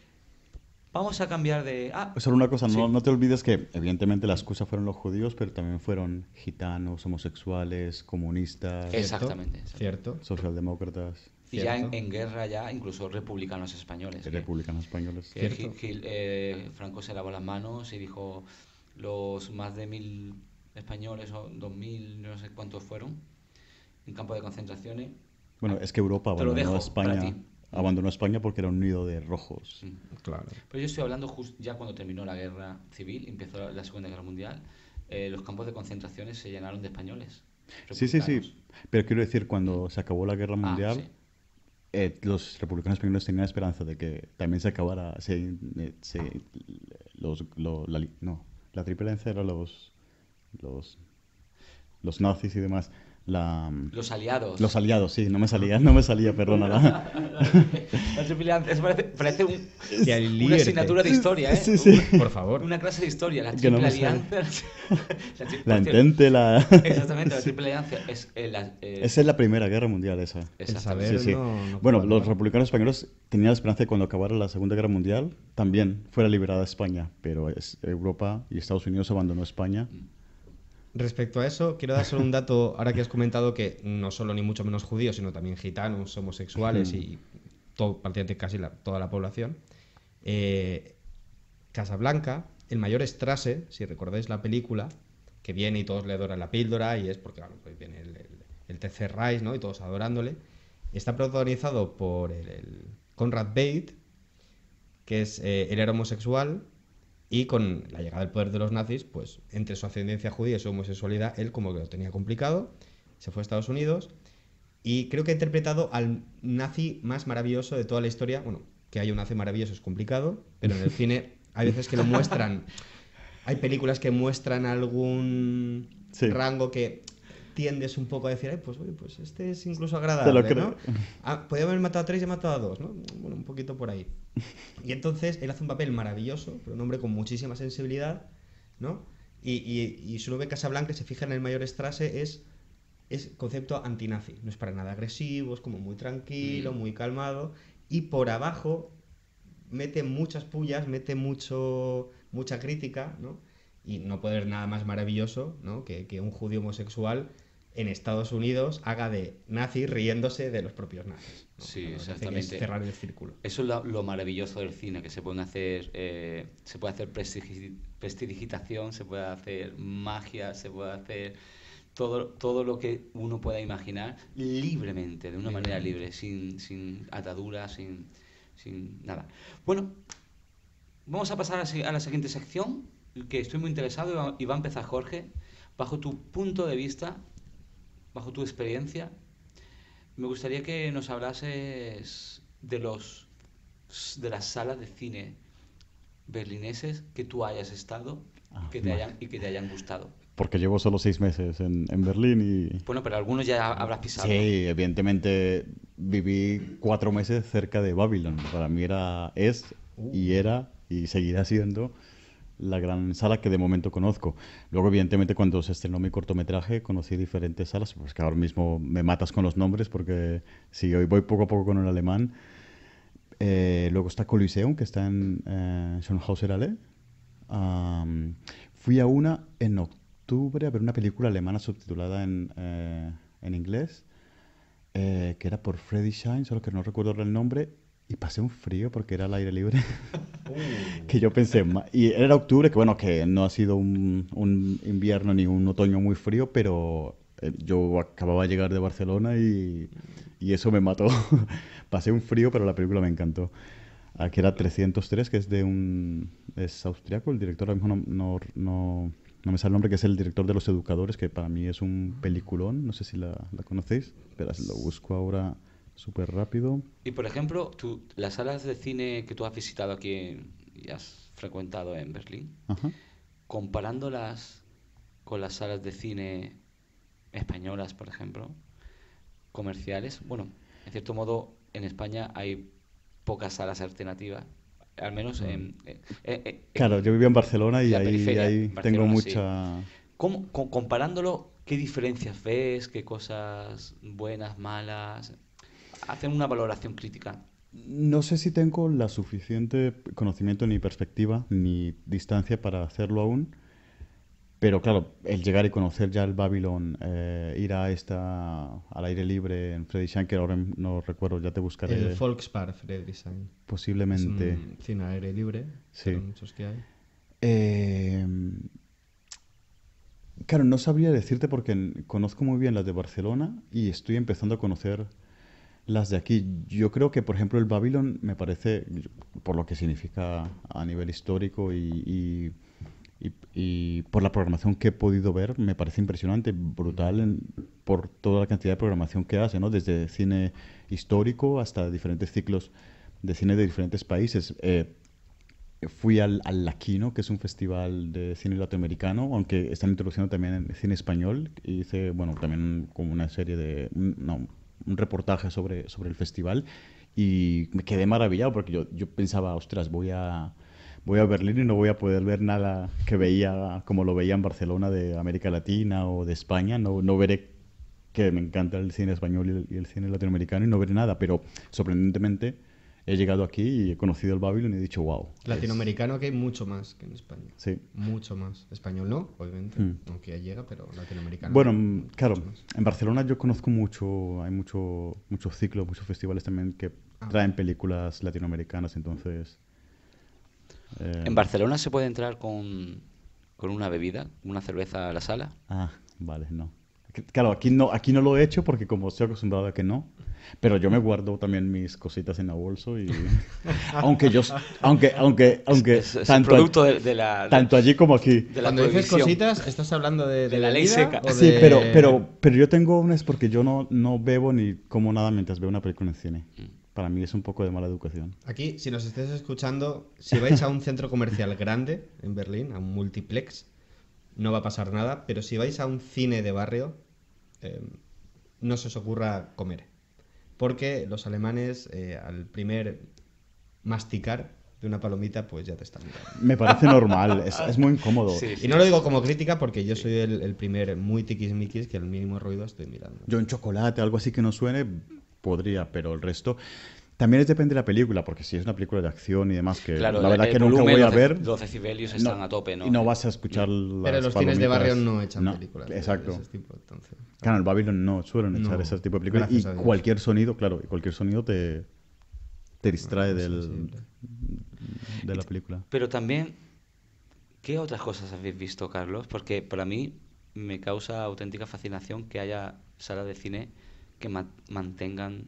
vamos a cambiar de... Solo una cosa, sí. no te olvides que evidentemente la excusa fueron los judíos, pero también fueron gitanos, homosexuales, comunistas, Exactamente. Cierto. socialdemócratas, Y ya Cierto. en guerra ya incluso republicanos españoles. republicanos españoles. Que Cierto. Franco se lavó las manos y dijo los más de 1000 españoles o 2000, no sé cuántos fueron, en campos de concentraciones. Bueno, es que Europa Te lo abandonó dejo para España, ti. abandonó España porque era un nido de rojos. Claro. Pero yo estoy hablando ya cuando terminó la guerra civil, empezó la Segunda Guerra Mundial, los campos de concentraciones se llenaron de españoles. Sí. republicanos. Pero quiero decir, cuando se acabó la guerra mundial, Sí. Los republicanos españoles tenían la esperanza de que también se acabara. La triple alianza era los nazis y demás. Los aliados. Los aliados, sí, no me salía, perdónala. La triple alianza, eso parece una Alierte. asignatura de historia, ¿eh? Sí. Por favor. Una clase de historia, la Que no triple me sale. alianza. La entente, Exactamente, la triple alianza es Esa es la Primera Guerra Mundial, esa. El exactamente. saber Sí. no Bueno, puede los acabar. republicanos españoles tenían la esperanza de que cuando acabara la Segunda Guerra Mundial también fuera liberada España, pero Europa y Estados Unidos abandonó España. Respecto a eso, quiero dar solo un dato, ahora que has comentado que no solo ni mucho menos judíos, sino también gitanos, homosexuales y prácticamente casi toda la población. Casablanca, el mayor Strasse, si recordáis la película, que viene y todos le adoran la píldora, y es porque claro, pues viene el Tercer Reich, ¿no? Y todos adorándole. Está protagonizado por el Conrad Veidt, que él era homosexual, y con la llegada al poder de los nazis, pues entre su ascendencia judía y su homosexualidad, él como que lo tenía complicado, se fue a Estados Unidos, y creo que ha interpretado al nazi más maravilloso de toda la historia. Bueno, que haya un nazi maravilloso es complicado, pero en el cine hay veces que lo muestran, hay películas que muestran algún rango que tiendes un poco a decir, ay, pues, oye, pues este es incluso agradable, Te lo creo. ¿no? Podía haber matado a 3 y ha matado a 2, ¿no? Bueno, un poquito por ahí. Y entonces él hace un papel maravilloso, pero un hombre con muchísima sensibilidad, ¿no? Y si uno ve Casablanca, se fija en el mayor Strasse, es concepto antinazi. No es para nada agresivo, es como muy tranquilo, muy calmado. Y por abajo mete muchas pullas, mete mucha crítica, ¿no? Y no puede haber nada más maravilloso, ¿no? que un judío homosexual en Estados Unidos haga de nazi riéndose de los propios nazis, ¿no? Sí, Lo que hace exactamente. es cerrar el círculo. Eso es lo maravilloso del cine, que se puede hacer prestidigitación, se puede hacer magia, se puede hacer todo lo que uno pueda imaginar libremente, de una manera libre, sin ataduras, sin nada. Bueno, vamos a pasar a la siguiente sección, que estoy muy interesado y va a empezar Jorge. Bajo tu punto de vista, bajo tu experiencia, me gustaría que nos hablases de las salas de cine berlineses que tú hayas estado y que te hayan gustado. Porque llevo solo 6 meses en Berlín y... Bueno, pero algunos ya habrás pisado. Sí, evidentemente viví 4 meses cerca de Babylon. Para mí era y seguirá siendo la gran sala que de momento conozco. Luego, evidentemente, cuando se estrenó mi cortometraje, conocí diferentes salas, pues que ahora mismo me matas con los nombres porque sí, hoy voy poco a poco con el alemán. Luego está Coliseum, que está en Schönhauser Allee. Fui a una en octubre a ver una película alemana subtitulada en inglés, que era por Freddy Shine, solo que no recuerdo ahora el nombre, y pasé un frío porque era al aire libre, que yo pensé, y era octubre, que bueno, que no ha sido un invierno ni un otoño muy frío, pero yo acababa de llegar de Barcelona y eso me mató. Pasé un frío, pero la película me encantó. Aquí era 303, que es austriaco, el director, ahora mismo no me sale el nombre, que es el director de Los Educadores, que para mí es un peliculón, no sé si la conocéis, pero lo busco ahora súper rápido. Y por ejemplo, las salas de cine que tú has visitado aquí y has frecuentado en Berlín, Ajá. comparándolas con las salas de cine españolas, por ejemplo, comerciales, bueno, en cierto modo en España hay pocas salas alternativas, al menos Claro, yo vivía en Barcelona y la periferia, ahí tengo Barcelona, sí. mucha... Comparándolo, ¿qué diferencias ves? ¿Qué cosas buenas, malas? Hacen una valoración crítica. No sé si tengo la suficiente conocimiento ni perspectiva ni distancia para hacerlo aún, pero claro, el llegar y conocer ya el Babylon, ir al aire libre en Friedrichshain, que ahora no recuerdo, ya te buscaré El Volkspark Friedrichshain. Es posiblemente. un cine al aire libre, Sí. pero muchos que hay. Eh, claro, no sabría decirte porque conozco muy bien las de Barcelona y estoy empezando a conocer las de aquí. Yo creo que, por ejemplo, el Babylon me parece, por lo que significa a nivel histórico y por la programación que he podido ver, me parece impresionante, brutal por toda la cantidad de programación que hace, ¿no? Desde cine histórico hasta diferentes ciclos de cine de diferentes países. Fui al Laquino, que es un festival de cine latinoamericano, aunque están introduciendo también el cine español. Hice, bueno, también como una serie de... un reportaje sobre el festival y me quedé maravillado porque yo pensaba, ostras, voy a Berlín y no voy a poder ver nada que veía como lo veía en Barcelona de América Latina o de España. No veré, que me encanta el cine español y el cine latinoamericano, y no veré nada, pero sorprendentemente he llegado aquí y he conocido el Babylon y he dicho, wow. Latinoamericano que hay mucho más que en España. Sí. Mucho más. Español no, obviamente, aunque ya llega, pero latinoamericano. Bueno, claro, más. en Barcelona yo conozco mucho, hay muchos ciclos, muchos festivales también que traen películas latinoamericanas, entonces... ¿En Barcelona se puede entrar con una bebida, una cerveza a la sala? Ah, vale, no. Claro, aquí no lo he hecho porque como estoy acostumbrado a que no, pero yo me guardo también mis cositas en el bolso y aunque Es tanto, el producto de la tanto allí como aquí. de la Cuando dices prohibición. cositas, ¿estás hablando de la ley bebida seca. o Sí, de- pero yo tengo unas porque yo no bebo ni como nada mientras veo una película en cine. Para mí es un poco de mala educación. Aquí, si nos estés escuchando, si vais a un centro comercial grande en Berlín, a un multiplex, no va a pasar nada, pero si vais a un cine de barrio, no se os ocurra comer. Porque los alemanes, al primer masticar de una palomita, pues ya te están mirando. Me parece normal, es muy incómodo. Sí. Y no lo digo como crítica porque yo soy el primer muy tiquismiquis que al mínimo ruido estoy mirando. Yo en chocolate, algo así que no suene, podría, pero el resto... También depende de la película, porque si es una película de acción y demás, que Claro, la verdad el que nunca volumen, voy a ver... Los decibelios están a tope, ¿no? Y no vas a escuchar las Pero los cines de barrio palomitas. no echan películas de Exacto. ese tipo, entonces. Claro, en el Babylon no suelen echar No, ese tipo de películas. Y gracias a Dios. cualquier sonido, claro, cualquier sonido te distrae es de sensible. la película. Pero también, ¿qué otras cosas habéis visto, Carlos? Porque para mí me causa auténtica fascinación que haya salas de cine que mantengan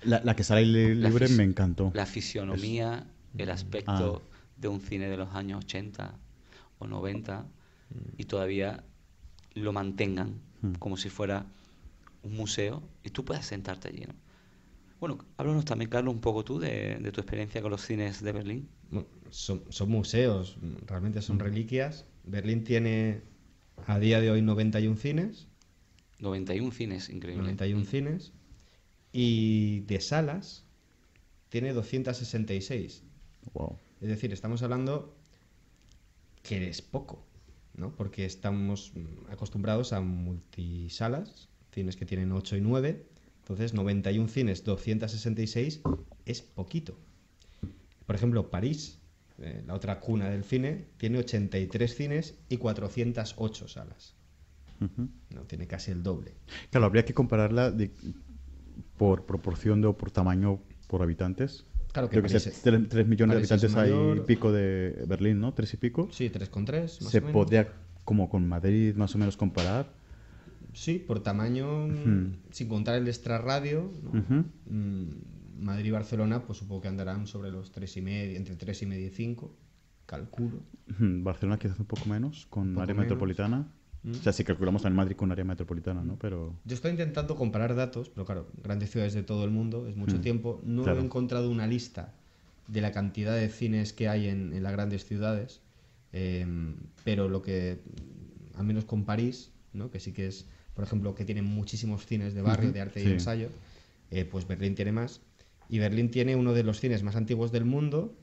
La que sale La libre fis- me encantó. la fisionomía, el aspecto de un cine de los años 80 o 90 y todavía lo mantengan como si fuera un museo y tú puedas sentarte allí, ¿no? Bueno, háblanos también, Carlos, un poco tú de tu experiencia con los cines de Berlín. Bueno, son museos, realmente son reliquias. Berlín tiene a día de hoy 91 cines, 91 cines, increíble. 91 cines, y de salas tiene 266. Wow. Es decir, estamos hablando que es poco, ¿no? Porque estamos acostumbrados a multisalas, cines que tienen 8 y 9, entonces 91 cines, 266 es poquito. Por ejemplo, París, la otra cuna del cine, tiene 83 cines y 408 salas. Ujú. No, tiene casi el doble. Claro, habría que compararla por proporción o por tamaño por habitantes. Claro que Creo que París, 3 millones de París es habitantes hay mayor. pico de Berlín, ¿no? 3 y pico. Sí, 3,3 más Se o menos. podría, como con Madrid, más o menos comparar. Sí, por tamaño, sin contar el extrarradio, ¿no? Ujú. Madrid y Barcelona, pues supongo que andarán sobre los 3,5, entre 3,5 y 5, calculo. Barcelona quizás un poco menos, con Un poco área menos. metropolitana. O sea, si calculamos en Madrid con área metropolitana, ¿no? Pero... Yo estoy intentando comparar datos, pero claro, grandes ciudades de todo el mundo, es mucho tiempo. No claro. he encontrado una lista de la cantidad de cines que hay en las grandes ciudades, pero lo que, al menos con París, ¿no? Que sí que es, por ejemplo, que tiene muchísimos cines de barrio, de arte y sí. ensayo, pues Berlín tiene más. Y Berlín tiene uno de los cines más antiguos del mundo,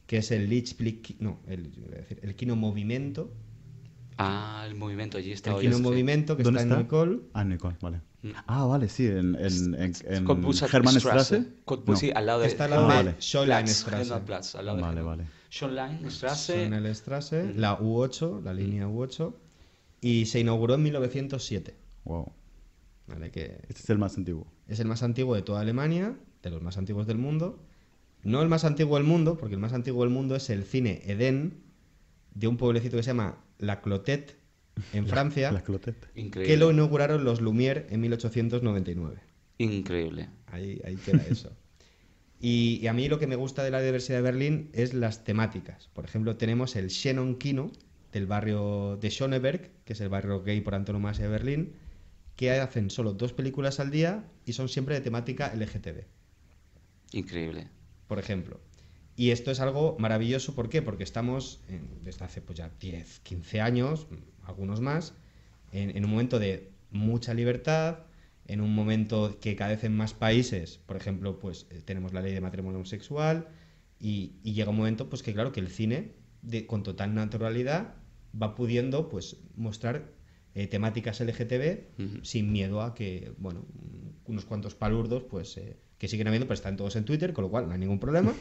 que es el Lichtblick, no, el Kino Movimento. Ah, el movimiento allí está El hoy. Kino Sí. Movimento, que ¿Dónde está en Neukölln. Ah, en Neukölln, vale. Mm. Ah, vale, sí, en Hermannstraße. Hermannstraße. No. Sí, al lado de Está al lado de vale. Schönleinstraße. Platz, al lado de Vale, vale. Schönleinstraße. Schönleinstraße, la U8, la línea U8, y se inauguró en 1907. Wow. ¿Vale? Que Este es el más antiguo. es el más antiguo de toda Alemania, de los más antiguos del mundo. No el más antiguo del mundo, porque el más antiguo del mundo es el cine Eden, de un pueblecito que se llama La Clotet, en Francia, La Clotet. Increíble. que lo inauguraron los Lumière en 1899. Increíble. Ahí queda eso. Y a mí lo que me gusta de la diversidad de Berlín es las temáticas. Por ejemplo, tenemos el Xenon Kino, del barrio de Schöneberg, que es el barrio gay por antonomasia de Berlín, que hacen solo 2 películas al día y son siempre de temática LGTB, Increíble. por ejemplo. Y esto es algo maravilloso, ¿por qué? Porque estamos, desde hace pues ya 10, 15 años, algunos más, en un momento de mucha libertad, en un momento que cada vez en más países, por ejemplo, pues tenemos la ley de matrimonio homosexual, y llega un momento pues que claro, que el cine con total naturalidad va pudiendo pues mostrar temáticas LGTB sin miedo a que, bueno, unos cuantos palurdos pues que siguen habiendo, pero están todos en Twitter, con lo cual no hay ningún problema.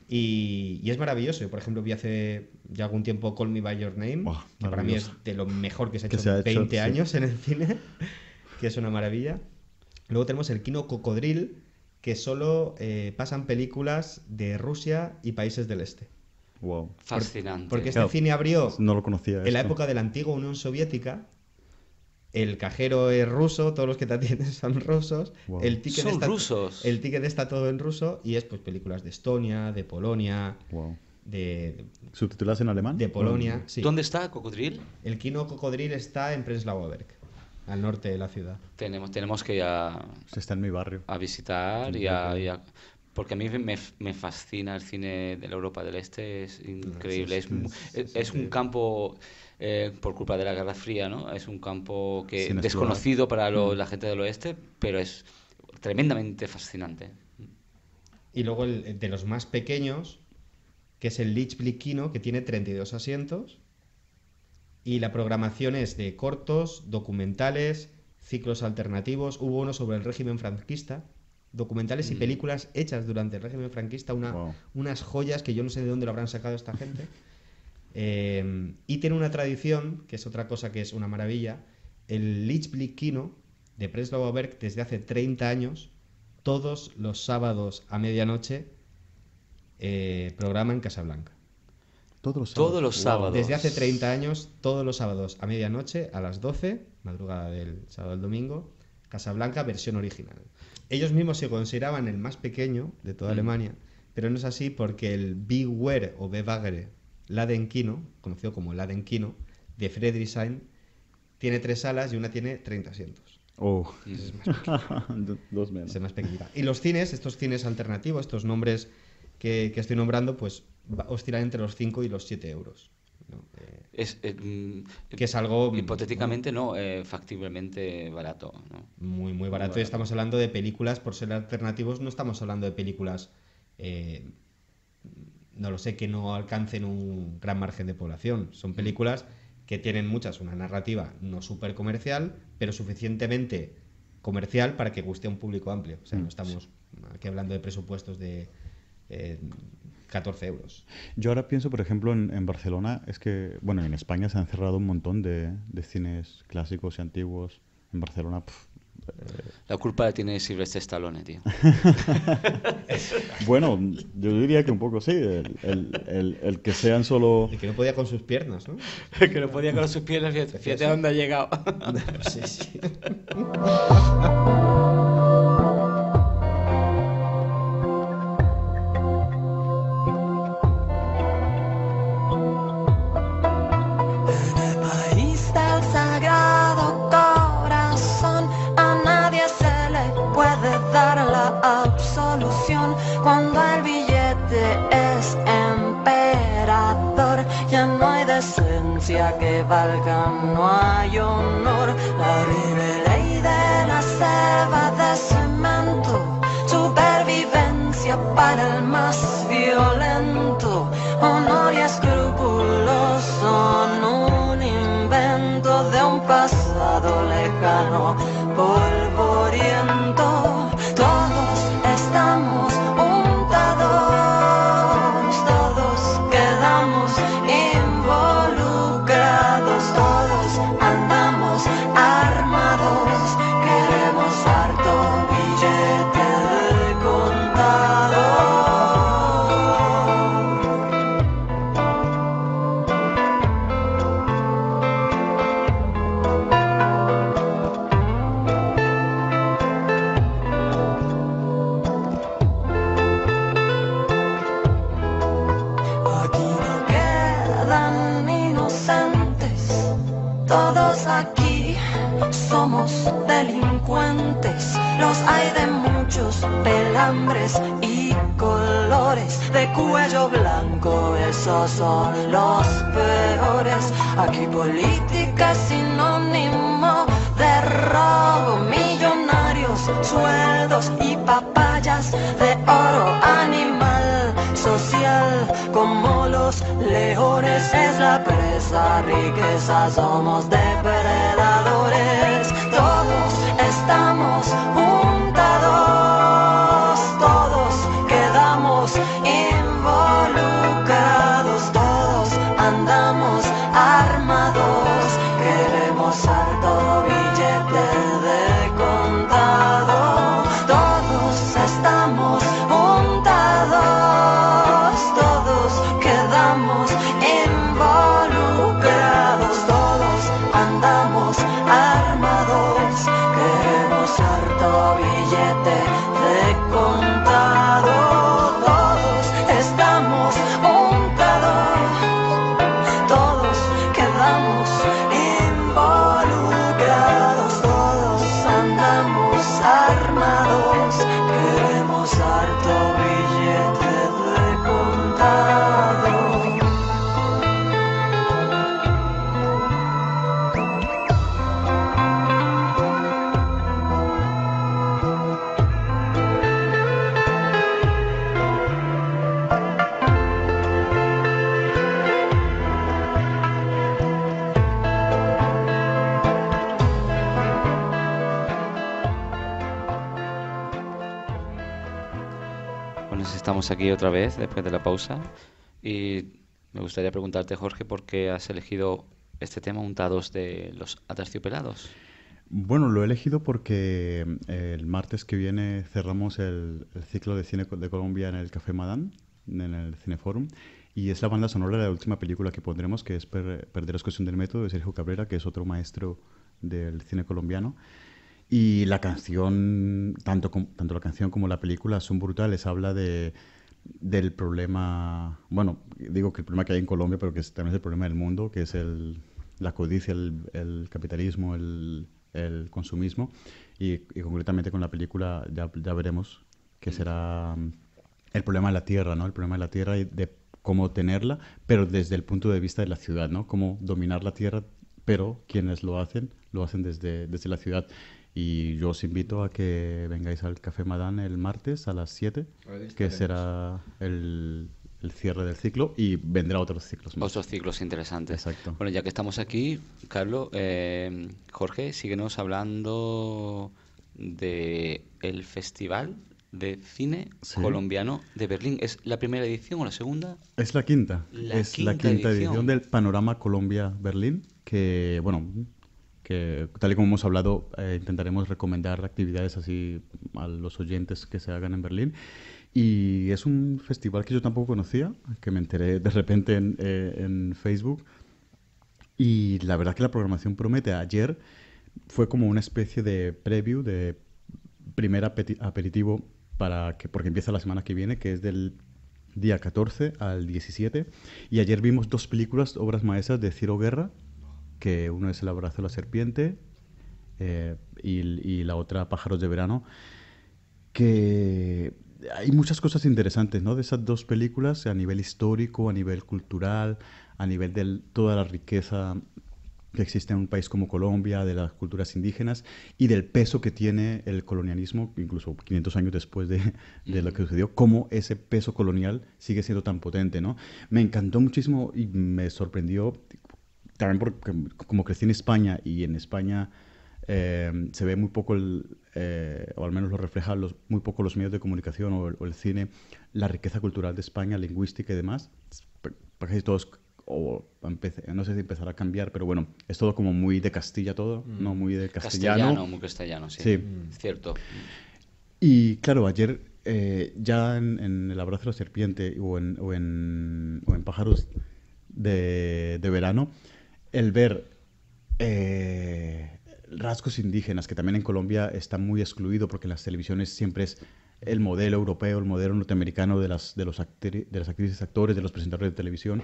Y es maravilloso. Yo, por ejemplo, vi hace ya algún tiempo Call Me By Your Name, Buah, que para mí es maravilloso. de lo mejor que se ha Que hecho se ha en hecho, 20 sí. años en el cine, que es una maravilla. Luego tenemos el Kino Cocodril, que solo pasan películas de Rusia y países del este. Wow. Fascinante. Porque este Claro, cine abrió No lo conocía. en la esto. época de la antigua Unión Soviética. El cajero es ruso, todos los que te atienden son rusos. Wow. El ticket Son está, rusos. El ticket está todo en ruso y es pues películas de Estonia, de Polonia, Wow. de ¿Subtituladas en alemán? Polonia. Sí. ¿Dónde está Cocodril? El Kino Cocodril está en Prenzlauer Berg, al norte de la ciudad. Tenemos que ir Está en mi barrio. a visitar porque a mí me fascina el cine de la Europa del Este, es increíble. Es un campo, por culpa de la Guerra Fría, ¿no? Es un campo que Sin desconocido para la gente del oeste, pero es tremendamente fascinante. Y luego el de los más pequeños, que es el Lichtblick Kino, que tiene 32 asientos. Y la programación es de cortos, documentales, ciclos alternativos. Hubo uno sobre el régimen franquista, documentales y películas hechas durante el régimen franquista, Wow. unas joyas que yo no sé de dónde lo habrán sacado esta gente. Y tiene una tradición, que es otra cosa que es una maravilla, el Lichtblick Kino de Prenzlauer Berg desde hace 30 años, todos los sábados a medianoche, programa en Casablanca. Todos los sábados. Desde hace 30 años, todos los sábados a medianoche, a las 12, madrugada del sábado al domingo, Casablanca, versión original. Ellos mismos se consideraban el más pequeño de toda Alemania, pero no es así porque el Beware o Bewagre Laden Kino, conocido como Laden Kino, de Friedrichshain, tiene 3 salas y una tiene 30 asientos. Oh. Es más Dos menos. es más pequeñita. Y los cines, estos cines alternativos, estos nombres que estoy nombrando, pues oscilan entre los 5 y los 7 euros. ¿No? Que es algo hipotéticamente factiblemente barato, ¿no? muy, muy barato. Y estamos hablando de películas, por ser alternativos, no estamos hablando de películas, no lo sé, que no alcancen un gran margen de población. Son películas que tienen muchas, una narrativa no súper comercial, pero suficientemente comercial para que guste a un público amplio. O sea, no estamos aquí hablando de presupuestos de 14 euros. Yo ahora pienso, por ejemplo, en Barcelona, es que, bueno, en España se han cerrado un montón de cines clásicos y antiguos. En Barcelona, La culpa la tiene Sylvester Stallone, tío. bueno, yo diría que un poco sí, el que sean solo... Y que no podía con sus piernas, ¿no? Que no podía con sus piernas, fíjate a dónde ha llegado. Sí, sí. País del Sagrado Corazón, a nadie se le puede dar la absolución. Cuando el billete es emperador, ya no hay decencia que valga, no hay honor. La horrible ley de la selva de cemento, supervivencia para el más violento. Honor y escrúpulos son un invento de un pasado lejano, polvoriento. Todos estamos untados, todos quedamos involucrados, todos andamos armados, queremos harto billete de contado. Aquí no quedan inocentes, todos aquí somos delincuentes. Los hay de muchos pelambres y colores, de cuello blanco, esos son los peores. Aquí política es sinónimo de robo, millonarios, sueldos y papayas de oro, animal social como los leones. Es la presa, riqueza, somos depredadores. Todos estamos juntados, todos quedamos involucrados, todos andamos armados, queremos harto billete de contado. Todos estamos juntados, todos quedamos involucrados, todos andamos armados, queremos harto billete de contado. Todos estamos juntados, todos quedamos involucrados, todos andamos armados, queremos harto billete de contado. Bueno, estamos aquí otra vez después de la pausa y me gustaría preguntarte, Jorge, ¿por qué has elegido este tema, untados de los aterciopelados? Bueno, lo he elegido porque el martes que viene cerramos el ciclo de cine de Colombia en el Café Madame, en el Cineforum, y es la banda sonora de la última película que pondremos, que es Perder es cuestión del método, de Sergio Cabrera, que es otro maestro del cine colombiano. Y la canción, tanto la canción como la película son brutales. Habla del problema, bueno, digo que el problema que hay en Colombia, pero que también es el problema del mundo, que es la codicia, el capitalismo, el consumismo. Y concretamente con la película ya veremos que será el problema de la tierra, ¿no? El problema de la tierra y de cómo tenerla, pero desde el punto de vista de la ciudad, ¿no? Cómo dominar la tierra, pero quienes lo hacen desde la ciudad. Y yo os invito a que vengáis al Café Madame el martes a las 7, que será el cierre del ciclo, y vendrá otros ciclos más. Otros ciclos interesantes. Exacto. Bueno, ya que estamos aquí, Carlos, Jorge, síguenos hablando de el festival de Cine Sí. Colombiano de Berlín. ¿Es la primera edición o la segunda? Es la quinta. La Es la quinta quinta edición edición. del Panorama Colombia-Berlín, que, bueno, que tal y como hemos hablado, intentaremos recomendar actividades así a los oyentes que se hagan en Berlín. Y es un festival que yo tampoco conocía, que me enteré de repente en Facebook. Y la verdad que la programación promete. Ayer fue como una especie de preview, de primer aperitivo porque empieza la semana que viene, que es del día 14 al 17. Y ayer vimos dos películas, obras maestras de Ciro Guerra, que uno es El abrazo de la serpiente y la otra Pájaros de verano, que hay muchas cosas interesantes, ¿no? De esas dos películas a nivel histórico, a nivel cultural, a nivel de toda la riqueza que existe en un país como Colombia, de las culturas indígenas y del peso que tiene el colonialismo, incluso 500 años después de lo que sucedió, cómo ese peso colonial sigue siendo tan potente, ¿no? Me encantó muchísimo y me sorprendió también porque como crecí en España y en España se ve muy poco, o al menos lo reflejan muy poco los medios de comunicación o el cine, la riqueza cultural de España, lingüística y demás. Casi todos, no sé si empezará a cambiar, pero bueno, es todo como muy de Castilla todo, ¿no? Muy de castellano. Muy castellano, sí. Sí. Cierto. Y claro, ayer ya en El abrazo de la serpiente o en Pájaros de verano, el ver rasgos indígenas, que también en Colombia está muy excluido porque en las televisiones siempre es el modelo europeo, el modelo norteamericano de las actrices, actores, de los presentadores de televisión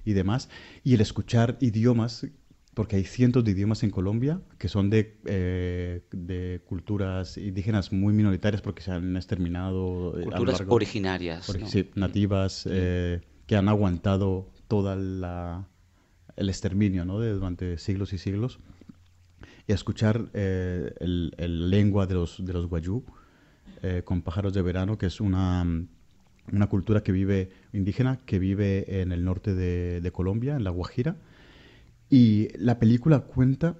y demás, y el escuchar idiomas, porque hay cientos de idiomas en Colombia que son de culturas indígenas muy minoritarias porque se han exterminado. Culturas originarias, ¿no? Sí, nativas, que han aguantado todo el exterminio, ¿no? Durante siglos y siglos. Y escuchar el lengua de los guayú con Pájaros de verano, que es una cultura indígena que vive en el norte de Colombia, en La Guajira. Y la película cuenta,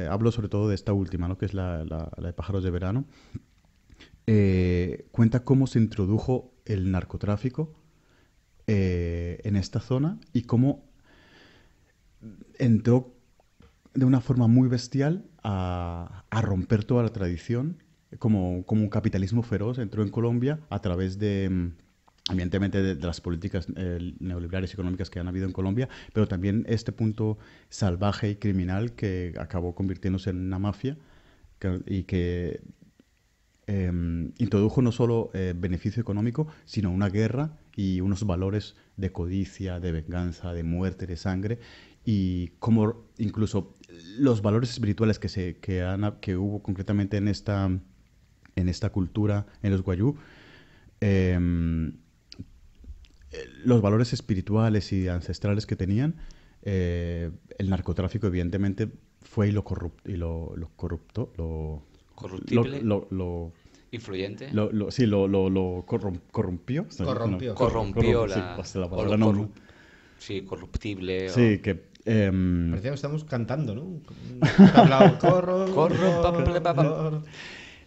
hablo sobre todo de esta última, ¿no? Que es la de Pájaros de verano, cuenta cómo se introdujo el narcotráfico en esta zona y cómo entró de una forma muy bestial a romper toda la tradición, como un capitalismo feroz entró en Colombia a través evidentemente de las políticas neoliberales y económicas que han habido en Colombia, pero también este punto salvaje y criminal que acabó convirtiéndose en una mafia y que introdujo no solo beneficio económico, sino una guerra y unos valores de codicia, de venganza, de muerte, de sangre, y como incluso los valores espirituales que hubo concretamente en esta cultura, en los guayú, los valores espirituales y ancestrales que tenían, el narcotráfico evidentemente fue y lo corruptó, Corruptible. Influyente. Sí, lo corrompió. Corrompió sí, la... hasta la o palabra lo no. Sí, corruptible. Sí, que... Parecía que estamos cantando, ¿no? Hablado, corro.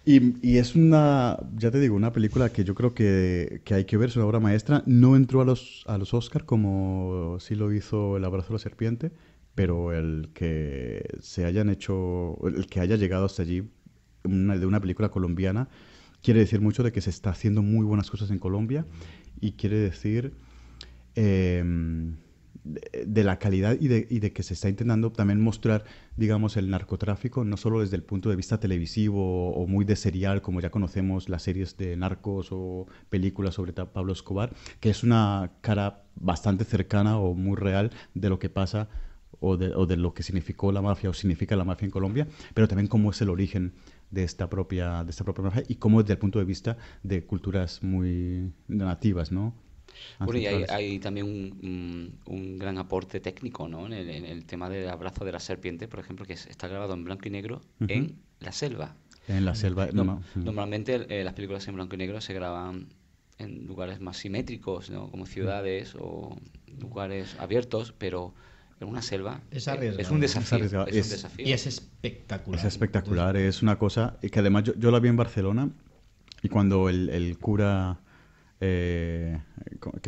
Y es ya te digo, una película que yo creo que hay que ver, es una obra maestra. No entró a los Oscar como sí lo hizo El abrazo de la serpiente, pero el que haya llegado hasta allí de una película colombiana quiere decir mucho de que se está haciendo muy buenas cosas en Colombia y quiere decir de la calidad y de que se está intentando también mostrar, digamos, el narcotráfico, no solo desde el punto de vista televisivo o muy de serial, como ya conocemos las series de narcos o películas sobre Pablo Escobar, que es una cara bastante cercana o muy real de lo que pasa o de lo que significó la mafia o significa la mafia en Colombia, pero también cómo es el origen de esta propia mafia y cómo desde el punto de vista de culturas muy nativas, ¿no? Bueno, y hay también un gran aporte técnico, ¿no? En el tema del abrazo de la serpiente, por ejemplo, que está grabado en blanco y negro en la selva. En la selva. Normalmente las películas en blanco y negro se graban en lugares más simétricos, ¿no? Como ciudades o lugares abiertos, pero en una selva es un desafío. Es un desafío. Y es espectacular. Es espectacular, es una cosa que además yo la vi en Barcelona Y cuando el cura que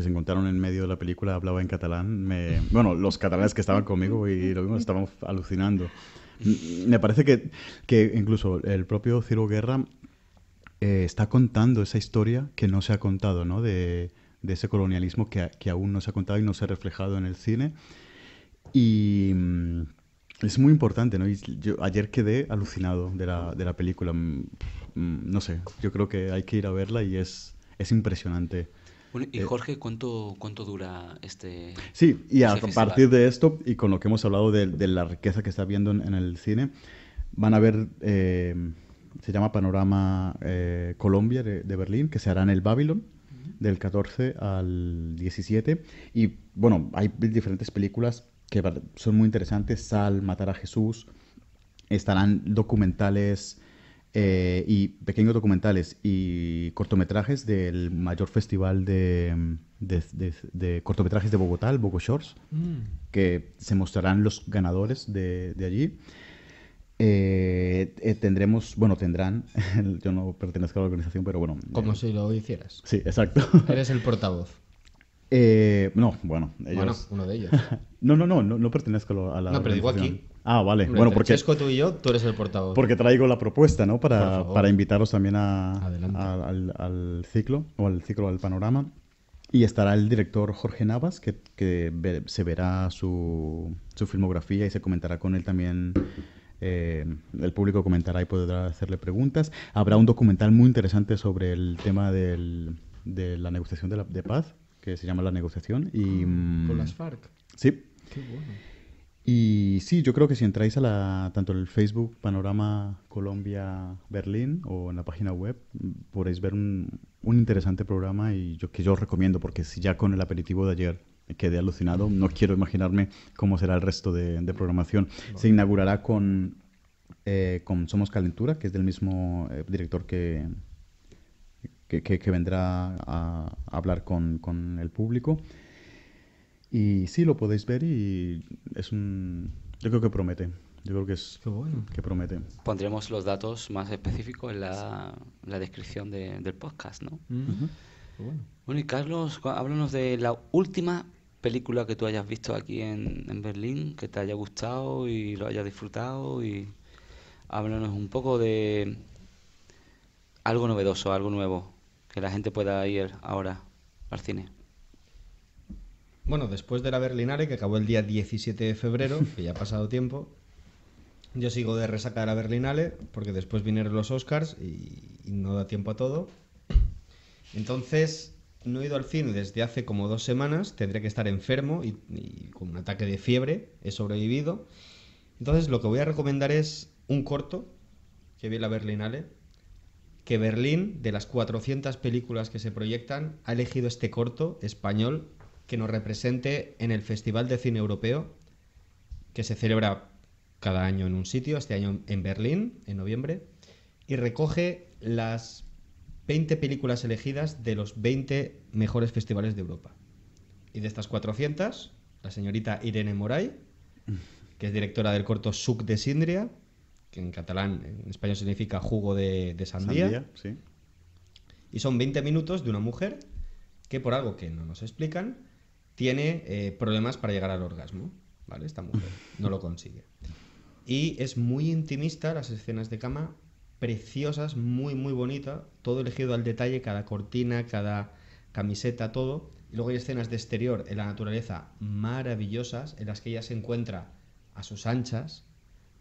se encontraron en medio de la película hablaba en catalán, bueno, los catalanes que estaban conmigo y lo mismo estaban alucinando. Me parece que incluso el propio Ciro Guerra está contando esa historia que no se ha contado, ¿no? De ese colonialismo que aún no se ha contado y no se ha reflejado en el cine. Y es muy importante, ¿no? Y yo ayer quedé alucinado de la película. No sé, yo creo que hay que ir a verla y es impresionante. Bueno, y Jorge, ¿cuánto dura Sí, y a ese partir festival? de esto, y con lo que hemos hablado de la riqueza que está viendo en el cine, van a ver, se llama Panorama Colombia de Berlín, que se hará en el Babylon, del 14 al 17. Y bueno, hay diferentes películas que son muy interesantes. Sal, Matar a Jesús. Estarán documentales y pequeños documentales y cortometrajes del mayor festival de cortometrajes de Bogotá, el Bogo Shorts, que se mostrarán los ganadores de allí. Tendrán, yo no pertenezco a la organización, pero bueno. Como si lo hicieras. Sí, exacto. Eres el portavoz. No, bueno, ellos... Bueno, uno de ellos. No pertenezco a la No, pero digo organización. aquí. Ah, vale. Hombre, Bueno, entre porque... Chesco, tú y yo, tú eres el portavoz. Porque traigo la propuesta, ¿no? Por favor. Para invitarlos también Adelante. al ciclo, o al ciclo, al panorama. Y estará el director Jorge Navas, se verá su filmografía y se comentará con él también. El público comentará y podrá hacerle preguntas. Habrá un documental muy interesante sobre el tema de la negociación de paz, que se llama La Negociación. Y, Con las FARC. Sí. Qué bueno. Y sí, yo creo que si entráis tanto en el Facebook Panorama Colombia Berlín o en la página web, podréis ver un interesante programa que yo recomiendo, porque si ya con el aperitivo de ayer quedé alucinado, no quiero imaginarme cómo será el resto de programación. Bueno. Se inaugurará con Somos Calentura, que es del mismo director que vendrá a hablar con el público. Y sí, lo podéis ver y yo creo que promete. Yo creo que Qué bueno. que promete. Pondremos los datos más específicos en la descripción del podcast, ¿no? Qué bueno. Bueno, y Carlos, háblanos de la última película que tú hayas visto aquí en Berlín, que te haya gustado y lo hayas disfrutado, y háblanos un poco de algo novedoso, algo nuevo, que la gente pueda ir ahora al cine. Bueno, después de la Berlinale, que acabó el día 17 de febrero, que ya ha pasado tiempo, yo sigo de resaca de la Berlinale, porque después vinieron los Oscars y no da tiempo a todo. Entonces, no he ido al cine desde hace como 2 semanas, tendré que estar enfermo y con un ataque de fiebre, he sobrevivido. Entonces, lo que voy a recomendar es un corto que vi en la Berlinale, que Berlín, de las 400 películas que se proyectan, ha elegido este corto español que nos represente en el Festival de Cine Europeo, que se celebra cada año en un sitio, este año en Berlín, en noviembre, y recoge las 20 películas elegidas de los 20 mejores festivales de Europa. Y de estas 400, la señorita Irene Moray, que es directora del corto Suc de Síndria, que en catalán, en español significa jugo de sandía. Sí. Y son 20 minutos de una mujer que, por algo que no nos explican, tiene problemas para llegar al orgasmo, ¿vale? Esta mujer no lo consigue. Y es muy intimista, las escenas de cama, preciosas, muy, muy bonita, todo elegido al detalle, cada cortina, cada camiseta, todo. Y luego hay escenas de exterior en la naturaleza maravillosas, en las que ella se encuentra a sus anchas,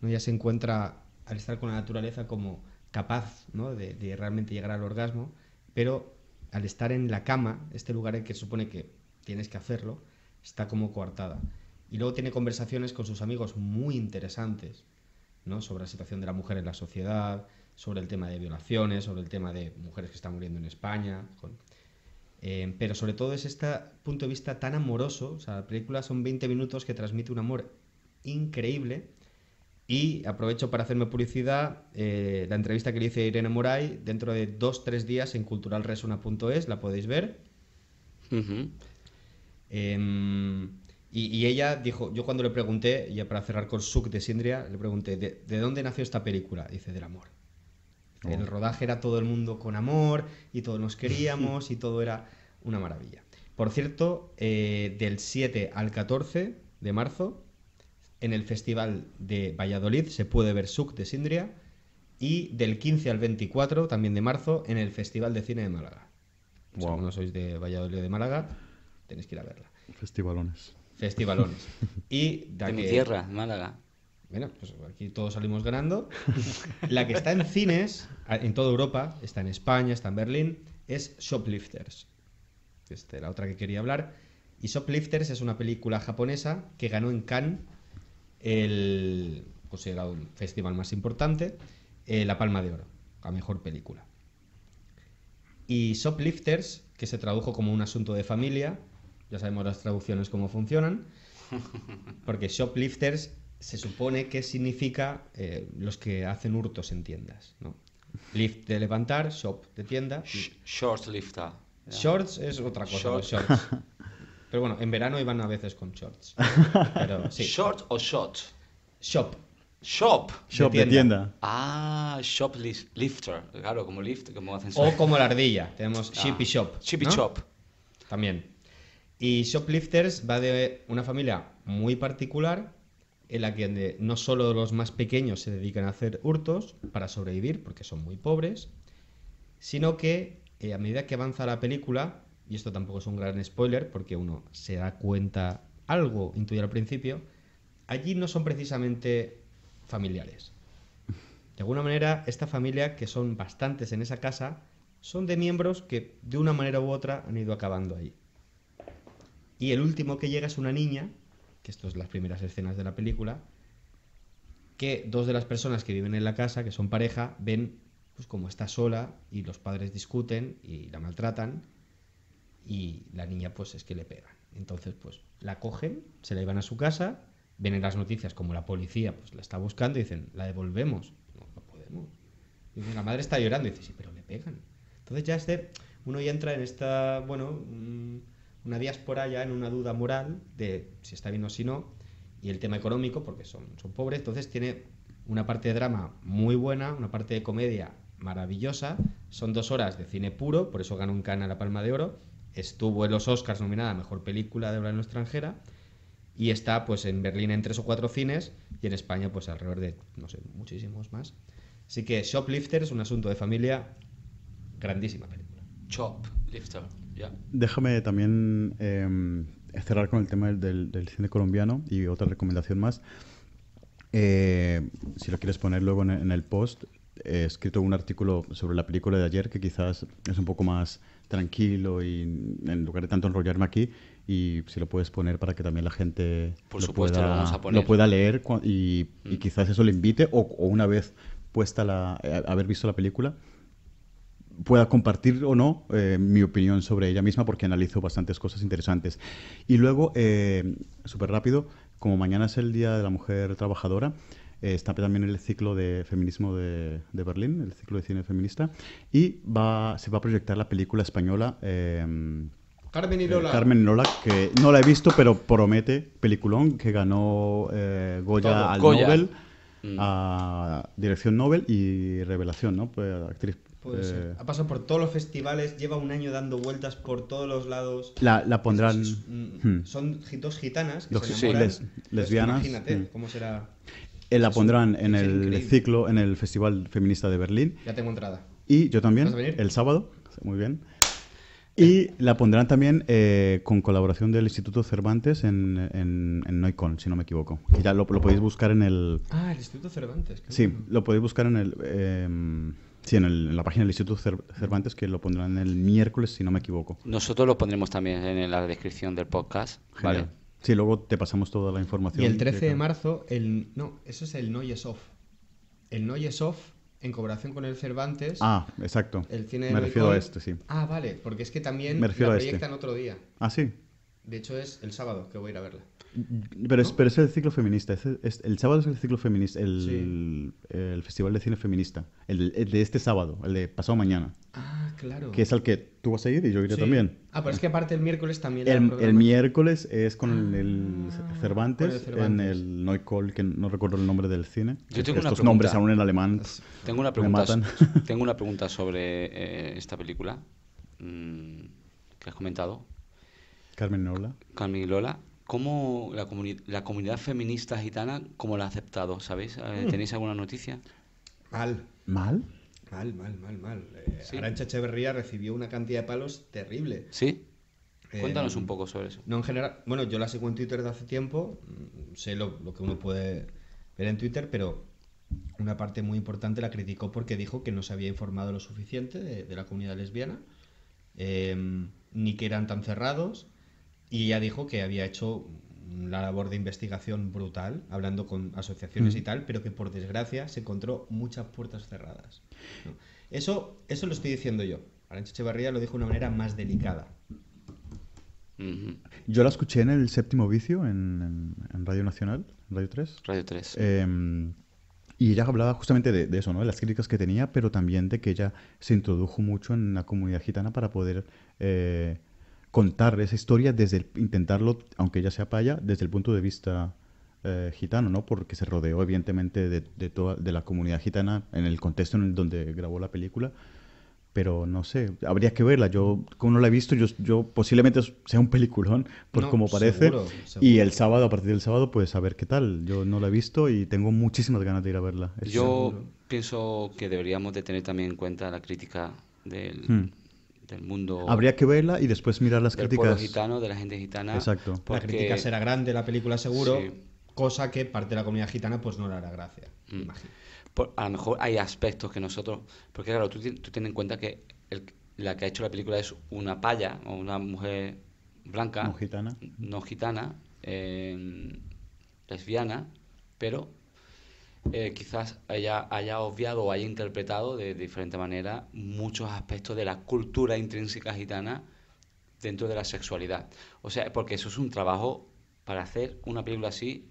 ¿no? Ella se encuentra, al estar con la naturaleza, como capaz, ¿no? de realmente llegar al orgasmo, pero al estar en la cama, este lugar en que se supone que tienes que hacerlo, está como coartada. Y luego tiene conversaciones con sus amigos muy interesantes, ¿no? Sobre la situación de la mujer en la sociedad, sobre el tema de violaciones, sobre el tema de mujeres que están muriendo en España. Pero sobre todo es este punto de vista tan amoroso. O sea, la película son 20 minutos que transmite un amor increíble. Y aprovecho para hacerme publicidad, la entrevista que le hice a Irene Moray, dentro de 2-3 días en culturalresona.es, la podéis ver. Uh-huh. Y ella dijo, yo cuando le pregunté, ya para cerrar con Suc de Síndria, le pregunté, ¿de dónde nació esta película? Dice, del amor. El rodaje era todo el mundo con amor y todos nos queríamos y todo era una maravilla. Por cierto, del 7 al 14 de marzo, en el Festival de Valladolid se puede ver Suc de Síndria, y del 15 al 24, también de marzo, en el Festival de Cine de Málaga. Si Wow. no sois de Valladolid o de Málaga, tenéis que ir a verla. Festivalones. Festivalones. Y De mi tierra, Málaga. Bueno, pues aquí todos salimos ganando. La que está en cines, en toda Europa, está en España, está en Berlín, es Shoplifters. Esta era otra que quería hablar. Y Shoplifters es una película japonesa que ganó en Cannes, el considerado el festival más importante, la Palma de Oro, a mejor película. Y Shoplifters, que se tradujo como un asunto de familia, ya sabemos las traducciones cómo funcionan, porque Shoplifters se supone que significa los que hacen hurtos en tiendas, ¿no? Lift de levantar, shop de tienda. Short lifter. Shorts es otra cosa, Short. los shorts. Pero bueno, en verano iban a veces con shorts. Pero sí. ¿Short o shot? Shop. Shop. Shop de tienda. tienda. Ah, shoplifter. Claro, como lift, como hacen O como la ardilla. Tenemos Ah, Ship y Shop. Chip y ¿no? chop. También. Y Shoplifters va de una familia muy particular en la que no solo los más pequeños se dedican a hacer hurtos para sobrevivir, porque son muy pobres, sino que a medida que avanza la película, y esto tampoco es un gran spoiler, porque uno se da cuenta, algo intuye al principio, allí no son precisamente familiares. De alguna manera, esta familia, que son bastantes en esa casa, son de miembros que de una manera u otra han ido acabando ahí. Y el último que llega es una niña, que esto es las primeras escenas de la película, que dos de las personas que viven en la casa, que son pareja, ven pues como está sola y los padres discuten y la maltratan y la niña pues es que le pegan. Entonces pues la cogen, se la llevan a su casa, ven en las noticias como la policía pues la está buscando y dicen, la devolvemos. No, no podemos. Y la madre está llorando y dice, sí, pero le pegan. Entonces ya uno ya entra en esta, bueno, una diáspora ya en una duda moral de si está bien o si no, y el tema económico, porque son pobres, entonces tiene una parte de drama muy buena, una parte de comedia maravillosa, son 2 horas de cine puro, por eso ganó un Cannes a la Palma de Oro, estuvo en los Oscars nominada a Mejor Película de habla no extranjera, y está pues en Berlín en 3 o 4 cines, y en España pues alrededor de, no sé, muchísimos más. Así que Shoplifters, un asunto de familia, grandísima película. Shoplifter, ya. Déjame también cerrar con el tema del cine colombiano y otra recomendación más. Si lo quieres poner luego en el post, he escrito un artículo sobre la película de ayer que quizás es un poco más tranquilo y en lugar de tanto enrollarme aquí, y si lo puedes poner para que también la gente Por supuesto, lo vamos a poner. lo pueda leer y quizás eso le invite o una vez puesta haber visto la película pueda compartir o no mi opinión sobre ella misma, porque analizo bastantes cosas interesantes. Y luego, súper rápido, como mañana es el Día de la Mujer Trabajadora, está también el ciclo de feminismo de Berlín, el ciclo de cine feminista, y se va a proyectar la película española Carmen y Lola. Carmen y Lola, que no la he visto, pero promete, peliculón, que ganó Goya Todo. al Goya. Nobel, a dirección Nobel y revelación, ¿no? Pues actriz. Puede ser. Ha pasado por todos los festivales, lleva un año dando vueltas por todos los lados. La pondrán... Son dos gitanas que Dos- se sí, enamoran. lesbianas. Imagínate cómo será. La pondrán en es el increíble. ciclo, en el Festival Feminista de Berlín. Ya tengo entrada. Y yo también, ¿Vas a venir? el sábado. Muy bien. Y la pondrán también con colaboración del Instituto Cervantes en Noicon, si no me equivoco. Que ya lo podéis buscar en el... Ah, el Instituto Cervantes. qué Sí, bueno. lo podéis buscar en el... sí, en la página del Instituto Cervantes, que lo pondrán el miércoles, si no me equivoco. Nosotros lo pondremos también en la descripción del podcast. Genial. ¿Vale? Sí, luego te pasamos toda la información. Y el 13 de marzo, no, eso es el Noyes Off. El Noyes Off, en colaboración con el Cervantes. Ah, exacto. El cine de Me refiero a Noicon. este, sí. Ah, vale, porque es que también Me refiero la a este. proyectan otro día. Ah, sí. De hecho, es el sábado que voy a ir a verla. Pero es el ciclo feminista. El sábado es el ciclo feminista, Sí. el Festival de Cine Feminista. El de este sábado, el de pasado mañana. Ah, claro. Que es al que tú vas a ir y yo iré Sí. también. Ah, pero es que aparte el miércoles también era El programa. miércoles es con el Cervantes, con el Cervantes. en el Neukölln, que no recuerdo el nombre del cine. Yo tengo una Estos pregunta. nombres aún en alemán. Tengo una Me pregunta, matan. tengo una pregunta sobre esta película que has comentado, Carmen Nola. Carmen y Lola. ¿Cómo la comunidad feminista gitana, cómo la ha aceptado? ¿Sabéis? ¿Tenéis alguna noticia? Mal. ¿Mal? Mal. Sí. Arantxa Echeverría recibió una cantidad de palos terrible. ¿Sí? Cuéntanos Eh, un poco sobre eso. No, en general, bueno, yo la sigo en Twitter de hace tiempo, sé lo que uno puede ver en Twitter, pero una parte muy importante la criticó porque dijo que no se había informado lo suficiente de la comunidad lesbiana, ni que eran tan cerrados, y ella dijo que había hecho una labor de investigación brutal, hablando con asociaciones y tal, pero que por desgracia se encontró muchas puertas cerradas, ¿no? Eso lo estoy diciendo yo. Arantxa Echeverría lo dijo de una manera más delicada. Ujú. Yo la escuché en el Séptimo Vicio, en Radio Nacional, Radio 3. Radio 3. Y ella hablaba justamente de eso, ¿no? De las críticas que tenía, pero también de que ella se introdujo mucho en la comunidad gitana para poder contar esa historia intentarlo, aunque ella sea paya, desde el punto de vista gitano, ¿no? Porque se rodeó evidentemente de la comunidad gitana en el contexto en el donde grabó la película. Pero no sé, habría que verla. Yo, como no la he visto, yo posiblemente sea un peliculón, por No, como parece. seguro. Y el sábado, a partir del sábado, pues a ver qué tal. Yo no la he visto y tengo muchísimas ganas de ir a verla. Yo pienso que deberíamos de tener también en cuenta la crítica del mundo, Habría que verla y después mirar las del pueblo críticas. gitano, de la gente gitana. Exacto. La porque- crítica será grande, la película seguro, Sí. cosa que parte de la comunidad gitana pues no le hará gracia, me imagino. A lo mejor hay aspectos que nosotros... Porque claro, tú ten en cuenta que la que ha hecho la película es una paya o una mujer blanca, No gitana. no gitana, lesbiana, pero quizás haya obviado o haya interpretado de diferente manera muchos aspectos de la cultura intrínseca gitana dentro de la sexualidad. O sea, porque eso es un trabajo, para hacer una película así,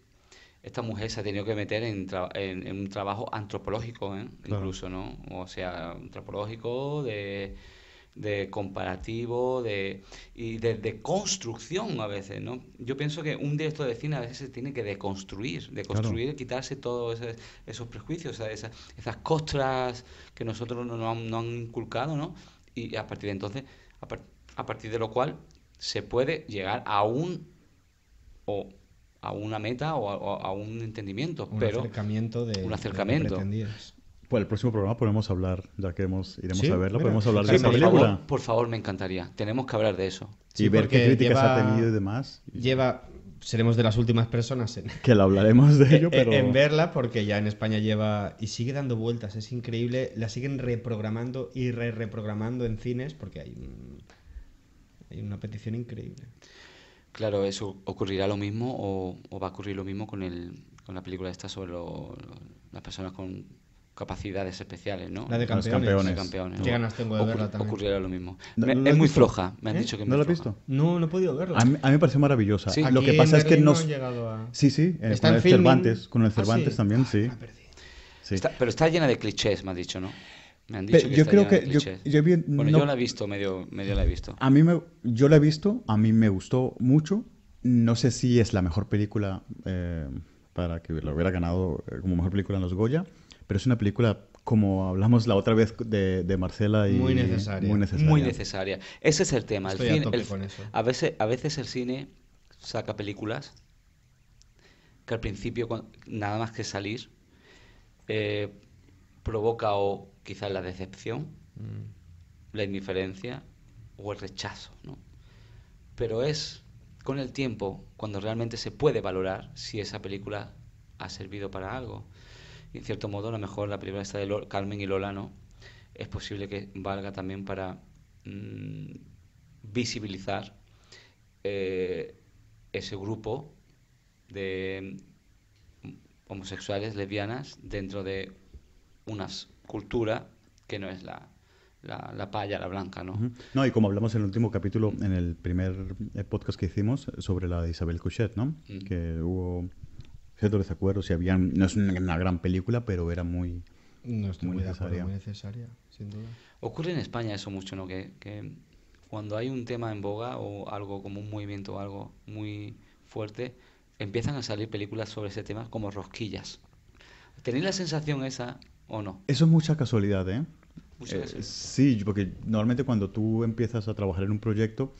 esta mujer se ha tenido que meter en un trabajo antropológico, ¿eh? Claro. Incluso, ¿no? O sea, antropológico, de comparativo, y de construcción a veces, ¿no? Yo pienso que un director de cine a veces se tiene que deconstruir, quitarse todos esos prejuicios, esas costras que nosotros no han inculcado, ¿no? Y a partir de entonces, a partir de lo cual se puede llegar a una meta o a un entendimiento, Un pero acercamiento de un lo acercamiento. que pretendías. Pues el próximo programa podemos hablar, ya que iremos Sí, a verla, mira, podemos hablar de sí, esa por película. favor, por favor, me encantaría. Tenemos que hablar de eso. Y Sí, ver qué porque críticas ha lleva- tenido y demás. Seremos de las últimas personas Que la hablaremos de ello, pero... en verla, porque ya en España lleva y sigue dando vueltas, es increíble, la siguen reprogramando y reprogramando en cines porque hay una petición increíble. Claro, eso ocurrirá lo mismo o va a ocurrir lo mismo con la película esta sobre las personas con capacidades especiales, ¿no? La de Los campeones. De campeones, Qué ¿no? ganas tengo de verla también. Ocurrirá lo mismo. ¿No la Es has muy visto? floja, me han ¿Eh? dicho que es ¿No muy la has floja. visto? No he podido verla. A mí me pareció maravillosa. Sí. Lo que Aquí pasa en es que Berlín nos... no he llegado a... Sí, ¿Está con en el filming? Cervantes, con el Ah, Cervantes sí. también, Ah, sí. me perdí. Sí. Pero está llena de clichés, me has dicho, ¿no? Me han dicho Pero que yo está creo llena de que... clichés. Bueno, no- yo la he visto, medio la he visto. yo la he visto, a mí me gustó mucho. No sé si es la mejor película para que lo hubiera ganado como mejor película en los Goya, pero es una película, como hablamos la otra vez de Marcela, y Muy necesaria. Muy necesaria. Ese es el tema. Estoy a tope con eso. A veces el cine saca películas que al principio, nada más que salir, provoca o quizás la decepción, la indiferencia o el rechazo, ¿no? Pero es con el tiempo cuando realmente se puede valorar si esa película ha servido para algo. Y en cierto modo, a lo mejor la película esta de Carmen y Lola, ¿no? Es posible que valga también para visibilizar ese grupo de homosexuales, lesbianas, dentro de una cultura que no es la palla, la blanca, ¿no? Ujú. No, y como hablamos en el último capítulo, en el primer podcast que hicimos sobre la de Isabel Couchet, ¿no? Que hubo ciertos desacuerdos y no es una gran película, pero era muy, No estoy muy muy de acuerdo, necesaria. muy necesaria, sin duda. Ocurre en España eso mucho, ¿no? Que cuando hay un tema en boga o algo como un movimiento o algo muy fuerte, empiezan a salir películas sobre ese tema como rosquillas. ¿Tenéis la sensación esa o no? Eso es mucha casualidad, ¿eh? Muchas veces. Sí, porque normalmente cuando tú empiezas a trabajar en un proyecto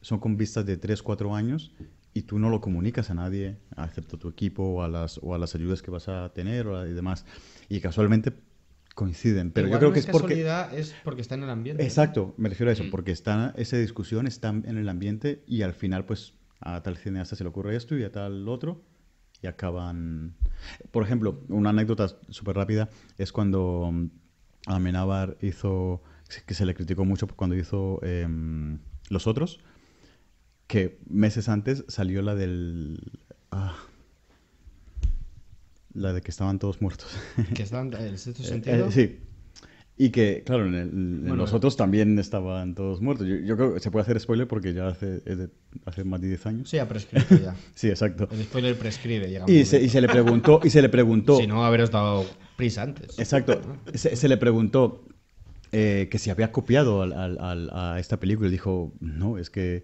son con vistas de 3, 4 años y tú no lo comunicas a nadie, excepto a tu equipo o a las ayudas que vas a tener y demás. Y casualmente coinciden. Pero Igual yo creo no que es es porque... casualidad, es porque está en el ambiente, ¿no? Exacto, me refiero a eso, porque esa discusión está en el ambiente y al final pues a tal cineasta se le ocurre esto y a tal otro y acaban... Por ejemplo, una anécdota súper rápida es cuando Amenábar hizo, que se le criticó mucho cuando hizo Los Otros, que meses antes salió la la de que estaban todos muertos. Que están el sexto sentido. Sí. Y que, claro, en Bueno, los otros también estaban todos muertos. Yo creo que se puede hacer spoiler porque ya hace más de 10 años. Sí, ha prescrito ya. Sí, exacto. El spoiler prescribe. Llega un Y se le preguntó, Si no, haberos dado prisa antes. exacto, se le preguntó que si había copiado a esta película y dijo, no, es que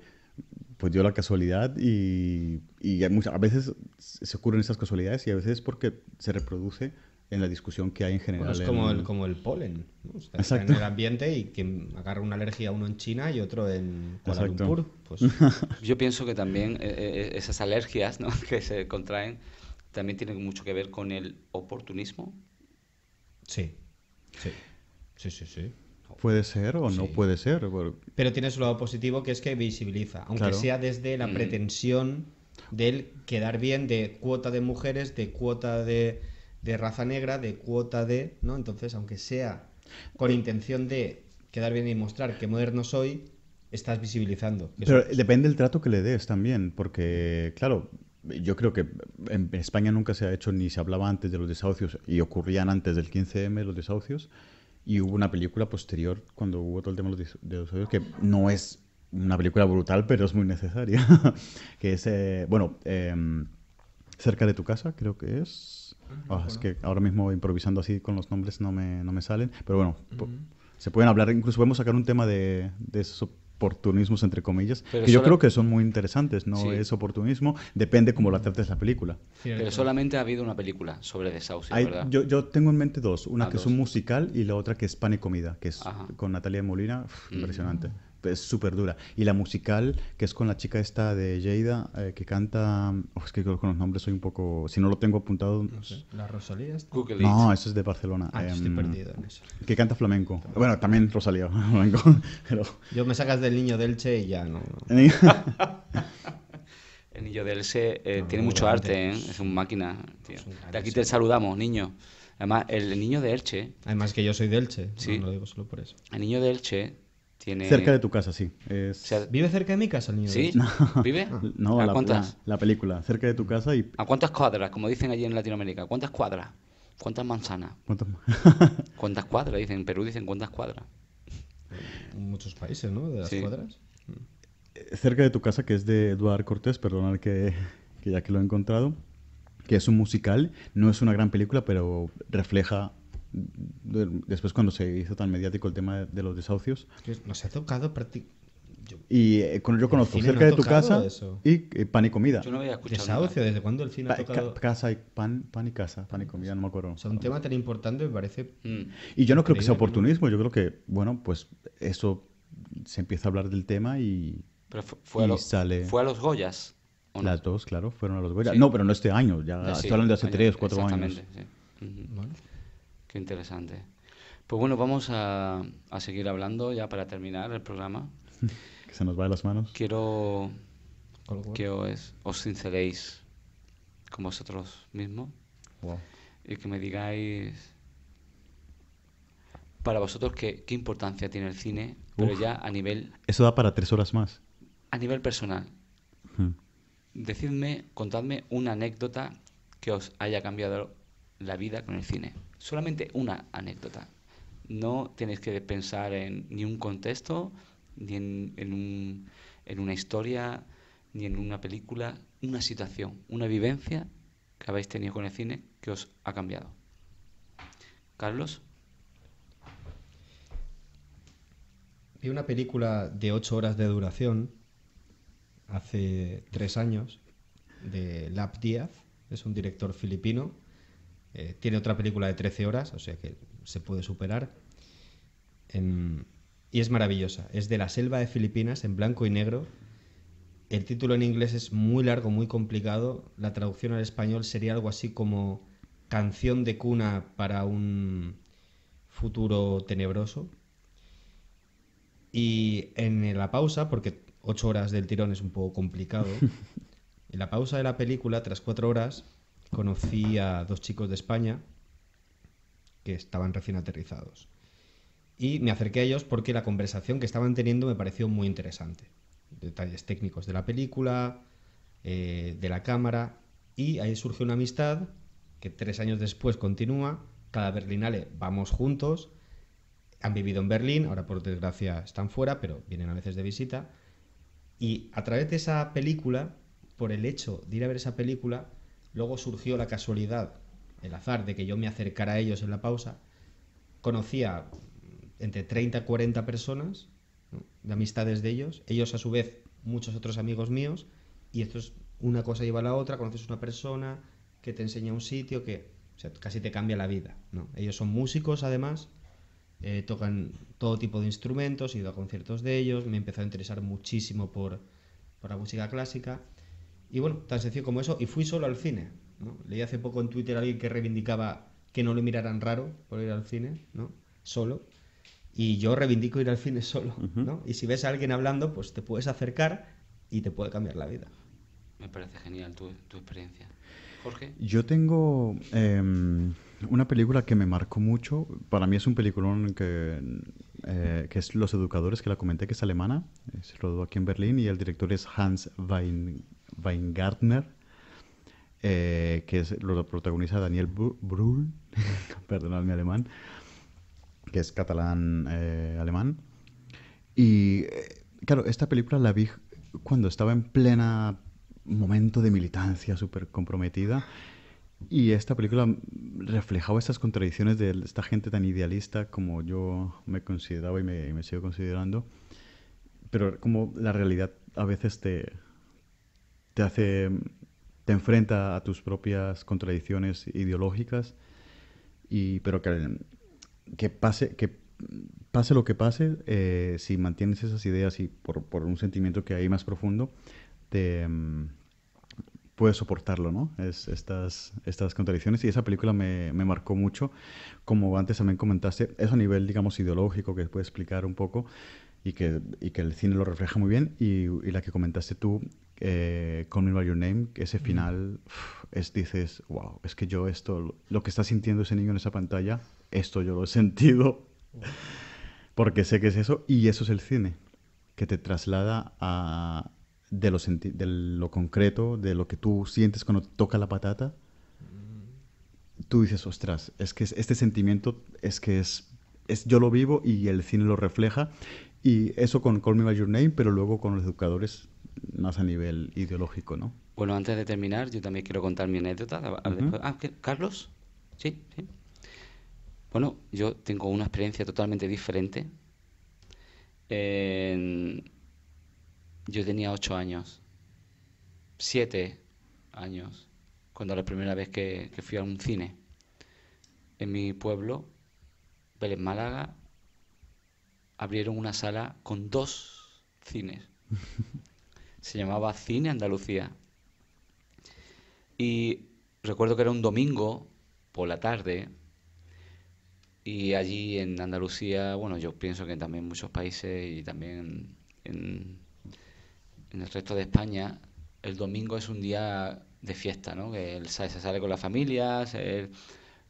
pues dio la casualidad y a veces se ocurren esas casualidades y a veces es porque se reproduce en la discusión que hay en general. Bueno, es como el polen, ¿no? O sea, está Exacto. en el ambiente y que agarra una alergia uno en China y otro en Kuala Exacto. Lumpur. Pues Yo pienso que también esas alergias, ¿no? que se contraen también tienen mucho que ver con el oportunismo. sí. Sí. Puede ser o no Sí. puede ser. Pero tiene su lado positivo, que es que visibiliza, aunque Claro. sea desde la pretensión del quedar bien, de cuota de mujeres, de cuota de raza negra, de cuota de... ¿no? Entonces, aunque sea con intención de quedar bien y mostrar qué moderno soy, estás visibilizando. Pero Eso- depende del trato que le des también, porque, claro, yo creo que en España nunca se ha hecho ni se hablaba antes de los desahucios y ocurrían antes del 15M los desahucios y hubo una película posterior cuando hubo todo el tema de los desahucios que no es una película brutal, pero es muy necesaria, que es, Cerca de tu casa, creo que es. Es que ahora mismo improvisando así con los nombres no me salen, pero bueno, se pueden hablar, incluso podemos sacar un tema de esos oportunismos entre comillas, Pero que yo solo- creo que son muy interesantes, no Sí. es oportunismo, depende cómo la trates la película. Cierto. Pero solamente ha habido una película sobre desahucios, ¿verdad? Yo tengo en mente dos, una que es dos. un musical y la otra que es Pan y Comida, que es Ajá. con Natalia Molina, impresionante. Es súper dura. Y la musical, que es con la chica esta de Lleida, que canta... es que con los nombres soy un poco... Si no lo tengo apuntado... No sé, la Rosalía está... Google it. No, eso es de Barcelona. Estoy perdido en eso. Que canta flamenco. Bueno, también Rosalía, flamenco. Pero... Yo me sacas del niño del Che y ya no. El niño de Elche tiene muy mucho grande. arte, ¿eh? Es un máquina, tío. Es un grande, De aquí sí. te saludamos, niño. Además, el niño de Elche, Además que yo soy del Che, Sí. no lo digo solo por eso. el niño de Elche tiene... Cerca de tu casa, sí. Es... o sea, ¿Vive cerca de mi casa el niño ¿Sí? del Che? ¿Vive? No, ¿A la, cuántas? la película. Cerca de tu casa y... ¿A cuántas cuadras? Como dicen allí en Latinoamérica. ¿Cuántas cuadras? ¿Cuántas manzanas? ¿Cuántos? ¿Cuántas cuadras? Dicen en Perú, dicen cuántas cuadras. En muchos países, ¿no? De las Sí. cuadras. Cerca de tu casa, que es de Eduard Cortés, perdonad que ya que lo he encontrado, que es un musical, no es una gran película, pero refleja, después cuando se hizo tan mediático el tema de los desahucios, Que nos ha tocado prácticamente... y yo conozco cine no Cerca ha de tu tocado casa eso. y Pan y Comida. Yo no había escuchado Desahucio, nunca. ¿desde cuándo el cine ha tocado? Casa y pan y casa, pan y comida, no me acuerdo. O sea, un tema tan importante me parece... Y yo no creo que sea Increíble, ¿no? oportunismo, yo creo que, bueno, pues eso se empieza a hablar del tema y Pero fue, Y sale- fue a los Goyas. ¿o no? las dos, claro, fueron a los Goya. Sí. No, pero no este año, ya Sí, estoy hablando de hace año- 3, 4 años. exactamente, sí. Ujú. Bueno, Qué interesante. Pues bueno, vamos a seguir hablando ya para terminar el programa. Que se nos va de las manos. Quiero con lo cual- que os sinceréis con vosotros mismos Wow. y que me digáis para vosotros qué importancia tiene el cine, pero Uf. ya a nivel Eso da para 3 horas más. personal. Hmm. Contadme una anécdota que os haya cambiado la vida con el cine. Solamente una anécdota. No tienes que pensar en ni un contexto, ni en una historia, ni en una película, una situación, una vivencia que habéis tenido con el cine que os ha cambiado. Carlos. Vi una película de 8 horas de duración hace 3 años de Lap Díaz, es un director filipino. Tiene otra película de 13 horas, o sea que se puede superar. Y es maravillosa. Es de la selva de Filipinas, en blanco y negro. El título en inglés es muy largo, muy complicado. La traducción al español sería algo así como Canción de cuna para un futuro tenebroso. Y en la pausa, porque 8 horas del tirón es un poco complicado, en la pausa de la película, tras 4 horas, conocí a 2 chicos de España que estaban recién aterrizados. Y me acerqué a ellos porque la conversación que estaban teniendo me pareció muy interesante. Detalles técnicos de la película, de la cámara, y ahí surgió una amistad que 3 años después continúa. Cada Berlinale vamos juntos. Han vivido en Berlín, ahora por desgracia están fuera, pero vienen a veces de visita. Y a través de esa película, por el hecho de ir a ver esa película, luego surgió la casualidad, el azar de que yo me acercara a ellos en la pausa. Conocía entre 30 y 40 personas, ¿no?, de amistades de ellos. Ellos, a su vez, muchos otros amigos míos. Y esto es una cosa lleva a la otra. Conoces una persona que te enseña un sitio que, o sea, casi te cambia la vida, ¿no? Ellos son músicos, además. Tocan todo tipo de instrumentos, he ido a conciertos de ellos, me he empezado a interesar muchísimo por la música clásica. Y bueno, tan sencillo como eso. Y fui solo al cine, ¿no? Leí hace poco en Twitter a alguien que reivindicaba que no le miraran raro por ir al cine, ¿no?, solo. Y yo reivindico ir al cine solo, ¿no? Y si ves a alguien hablando, pues te puedes acercar y te puede cambiar la vida. Me parece genial tu experiencia. Jorge. Yo tengo una película que me marcó mucho. Para mí es un peliculón que es Los Educadores, que la comenté, que es alemana. Se rodó aquí en Berlín y el director es Hans Weingartner, que lo protagoniza Daniel Brühl, perdonad mi alemán, que es catalán alemán. Y claro, esta película la vi cuando estaba en plena momento de militancia súper comprometida, y esta película reflejaba estas contradicciones de esta gente tan idealista como yo me consideraba y me sigo considerando, pero como la realidad a veces te enfrenta a tus propias contradicciones ideológicas, pero que pase lo que pase, si mantienes esas ideas y por un sentimiento que hay más profundo, puedes soportarlo, ¿no? Estas contradicciones. Y esa película me marcó mucho. Como antes también comentaste, es a nivel, digamos, ideológico, que puede explicar un poco y que el cine lo refleja muy bien. Y la que comentaste tú, Call Me By Your Name, que ese final, dices, wow, es que yo lo que está sintiendo ese niño en esa pantalla, esto yo lo he sentido, porque sé que es eso, y eso es el cine, que te traslada de lo concreto, de lo que tú sientes cuando toca la patata. Tú dices, ostras, es que este sentimiento yo lo vivo y el cine lo refleja. Y eso con Call Me By Your Name, pero luego con Los Educadores más a nivel ideológico, ¿no? Bueno, antes de terminar, yo también quiero contar mi anécdota. ¿Carlos? Sí. Bueno, yo tengo una experiencia totalmente diferente. Yo tenía 8 años, 7 años, cuando la primera vez que fui a un cine. En mi pueblo, Vélez Málaga, abrieron una sala con 2 cines. Se llamaba Cine Andalucía. Y recuerdo que era un domingo por la tarde. Y allí en Andalucía, bueno, yo pienso que también en muchos países y también en el resto de España, el domingo es un día de fiesta, ¿no? Que se sale con las familias,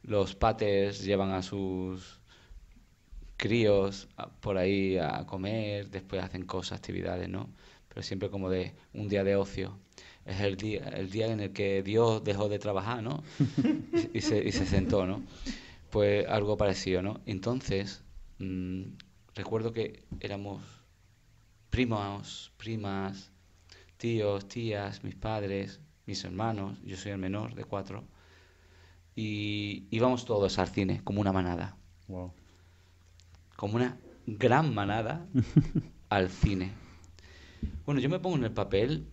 los pates llevan a sus críos por ahí a comer, después hacen cosas, actividades, ¿no? Pero siempre como de un día de ocio. Es el día en el que Dios dejó de trabajar, ¿no? y se sentó, ¿no? Pues algo parecido, ¿no? Entonces, recuerdo que éramos primos, primas, tíos, tías, mis padres, mis hermanos, yo soy el menor de 4, y íbamos todos al cine, como una manada, Wow. como una gran manada al cine. Bueno, yo me pongo en el papel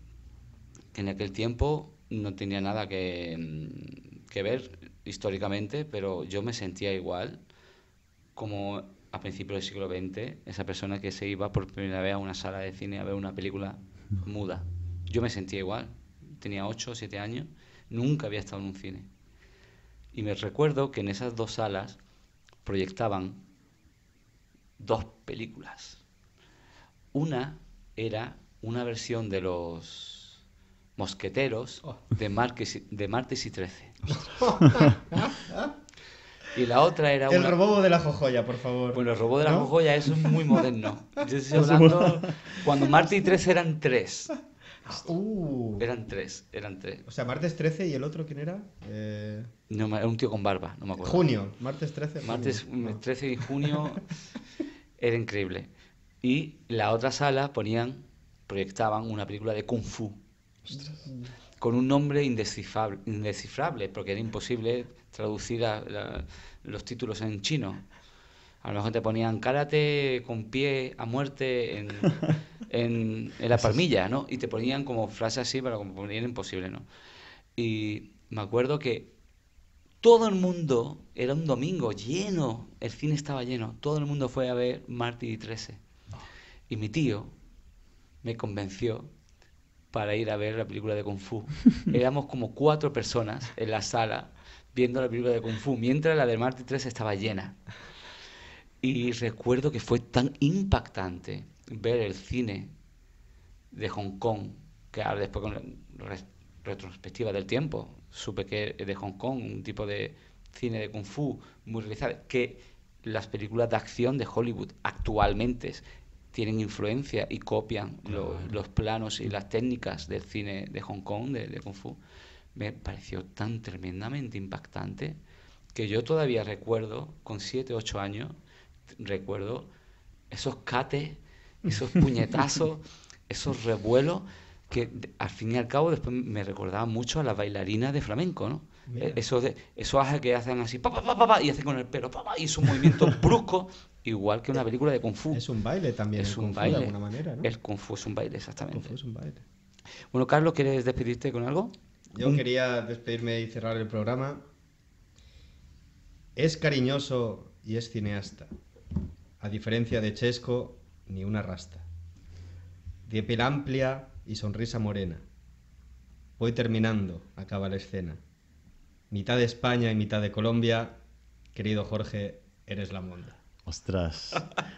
que en aquel tiempo no tenía nada que ver históricamente, pero yo me sentía igual como a principios del siglo XX, esa persona que se iba por primera vez a una sala de cine a ver una película muda. Yo me sentía igual, tenía 8 o 7 años, nunca había estado en un cine. Y me recuerdo que en esas 2 salas proyectaban 2 películas. Una era una versión de Los Mosqueteros de Martes y 13. Y la otra era El una... robo de la jojoya, por favor. Bueno, el robot de la ¿No? jojoya, eso es muy moderno. Yo estoy hablando cuando Martes y 13 eran 3. Eran tres. O sea, martes 13 y el otro, ¿quién era? No, era un tío con barba, no me acuerdo. Junio, martes 13. Martes junio. 13 de junio era increíble. Y la otra sala proyectaban una película de Kung Fu. Con un nombre indescifrable, porque era imposible traducir los títulos en chino. A lo mejor te ponían karate con pie a muerte en la palmilla, ¿no? Y te ponían como frases así, pero como ponían imposible, ¿no? Y me acuerdo que todo el mundo, era un domingo lleno, el cine estaba lleno, todo el mundo fue a ver Martes y 13. Y mi tío me convenció para ir a ver la película de Kung Fu. Éramos como 4 personas en la sala viendo la película de Kung Fu, mientras la de Martes y 13 estaba llena. Y recuerdo que fue tan impactante ver el cine de Hong Kong, que ahora después con la retrospectiva del tiempo supe que es de Hong Kong, un tipo de cine de Kung Fu muy realizado, que las películas de acción de Hollywood actualmente tienen influencia y copian los planos y las técnicas del cine de Hong Kong, de Kung Fu. Me pareció tan tremendamente impactante que yo todavía recuerdo, con 7 o 8 años, recuerdo esos cates, esos puñetazos, esos revuelos que al fin y al cabo después me recordaban mucho a las bailarinas de flamenco, ¿no? Esos ajes que hacen así, pa, pa, pa, pa, pa, y hacen con el pelo, pa, pa, y esos movimientos bruscos, igual que una película de Kung Fu. Es un baile también, es el un Kung Fu, baile. de alguna manera, ¿no? El Kung Fu es un baile, El exactamente. Kung Fu es un baile. Bueno, Carlos, ¿quieres despedirte con algo? Yo quería despedirme y cerrar el programa. Es cariñoso y es cineasta. A diferencia de Chesco, ni una rasta. De piel amplia y sonrisa morena. Voy terminando, acaba la escena. Mitad de España y mitad de Colombia. Querido Jorge, eres la monda. Ostras.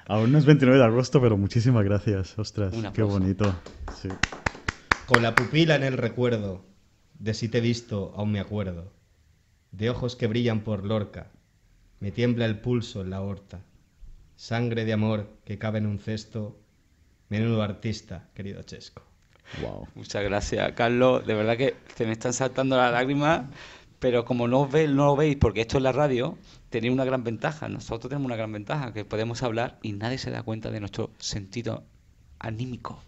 Aún no es 29 de agosto, pero muchísimas gracias. Ostras, Un qué aplauso. bonito. Sí. Con la pupila en el recuerdo, de si te he visto aún me acuerdo. De ojos que brillan por Lorca, me tiembla el pulso en la aorta. Sangre de amor que cabe en un cesto. Menudo artista, querido Chesco. Wow. Muchas gracias, Carlos. De verdad que se me están saltando las lágrimas, pero como no lo veis, porque esto es la radio, tenéis una gran ventaja. Nosotros tenemos una gran ventaja, que podemos hablar y nadie se da cuenta de nuestro sentido anímico,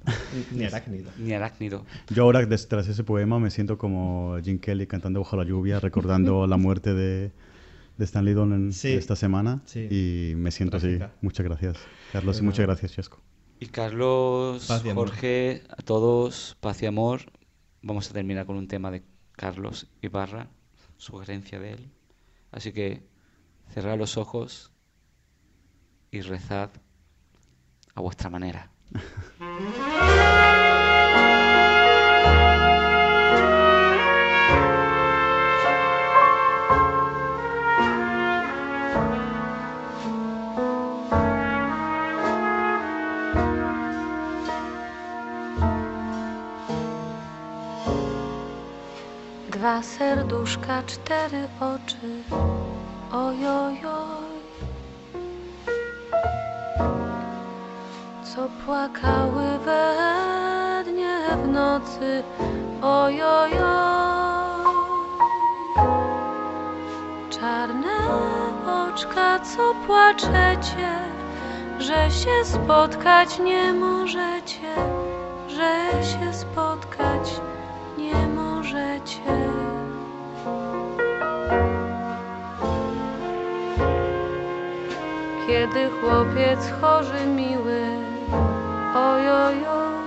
Ni arácnido. ni arácnido. Yo ahora, tras ese poema, me siento como Gene Kelly cantando Bajo la lluvia, recordando la muerte de Stan Lee Donen Sí. esta semana. Sí. Y me siento así. Trágica. Muchas gracias, Carlos, y Bueno. muchas gracias, Chesco. Y Carlos, Paz y amor. Jorge, a todos, paz y amor. Vamos a terminar con un tema de Carlos Ibarra, sugerencia de él. Así que cerrad los ojos y rezad a vuestra manera. Dwa serduszka, 4 oczy, ojojoj, co płakały we dnie w nocy, ojojoj, czarne oczy. oczka, co płaczecie, że się spotkać nie możecie, że się spotkać nie możecie. Kiedy chłopiec chory miły, oj, oj, oj.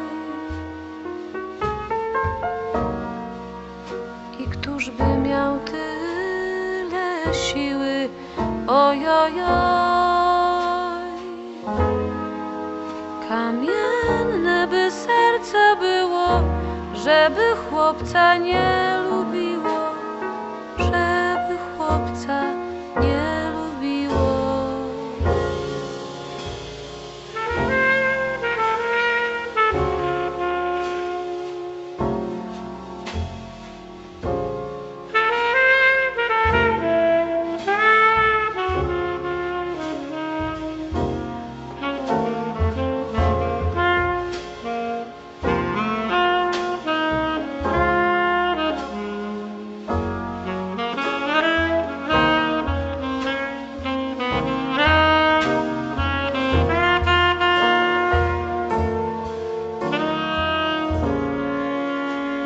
I któż by miał tyle siły, oj, oj, oj. Kamienne by serce było, żeby chłopca nie lubiło, żeby chłopca nie lubiło.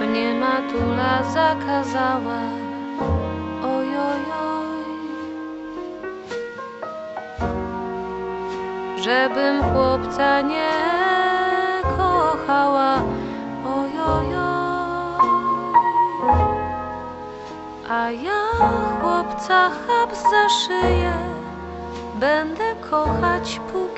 Mnie matula zakazała, oj, oj, oj, żebym chłopca nie kochała, oj, oj, oj. A ja chłopca chap za szyję będę kochać póki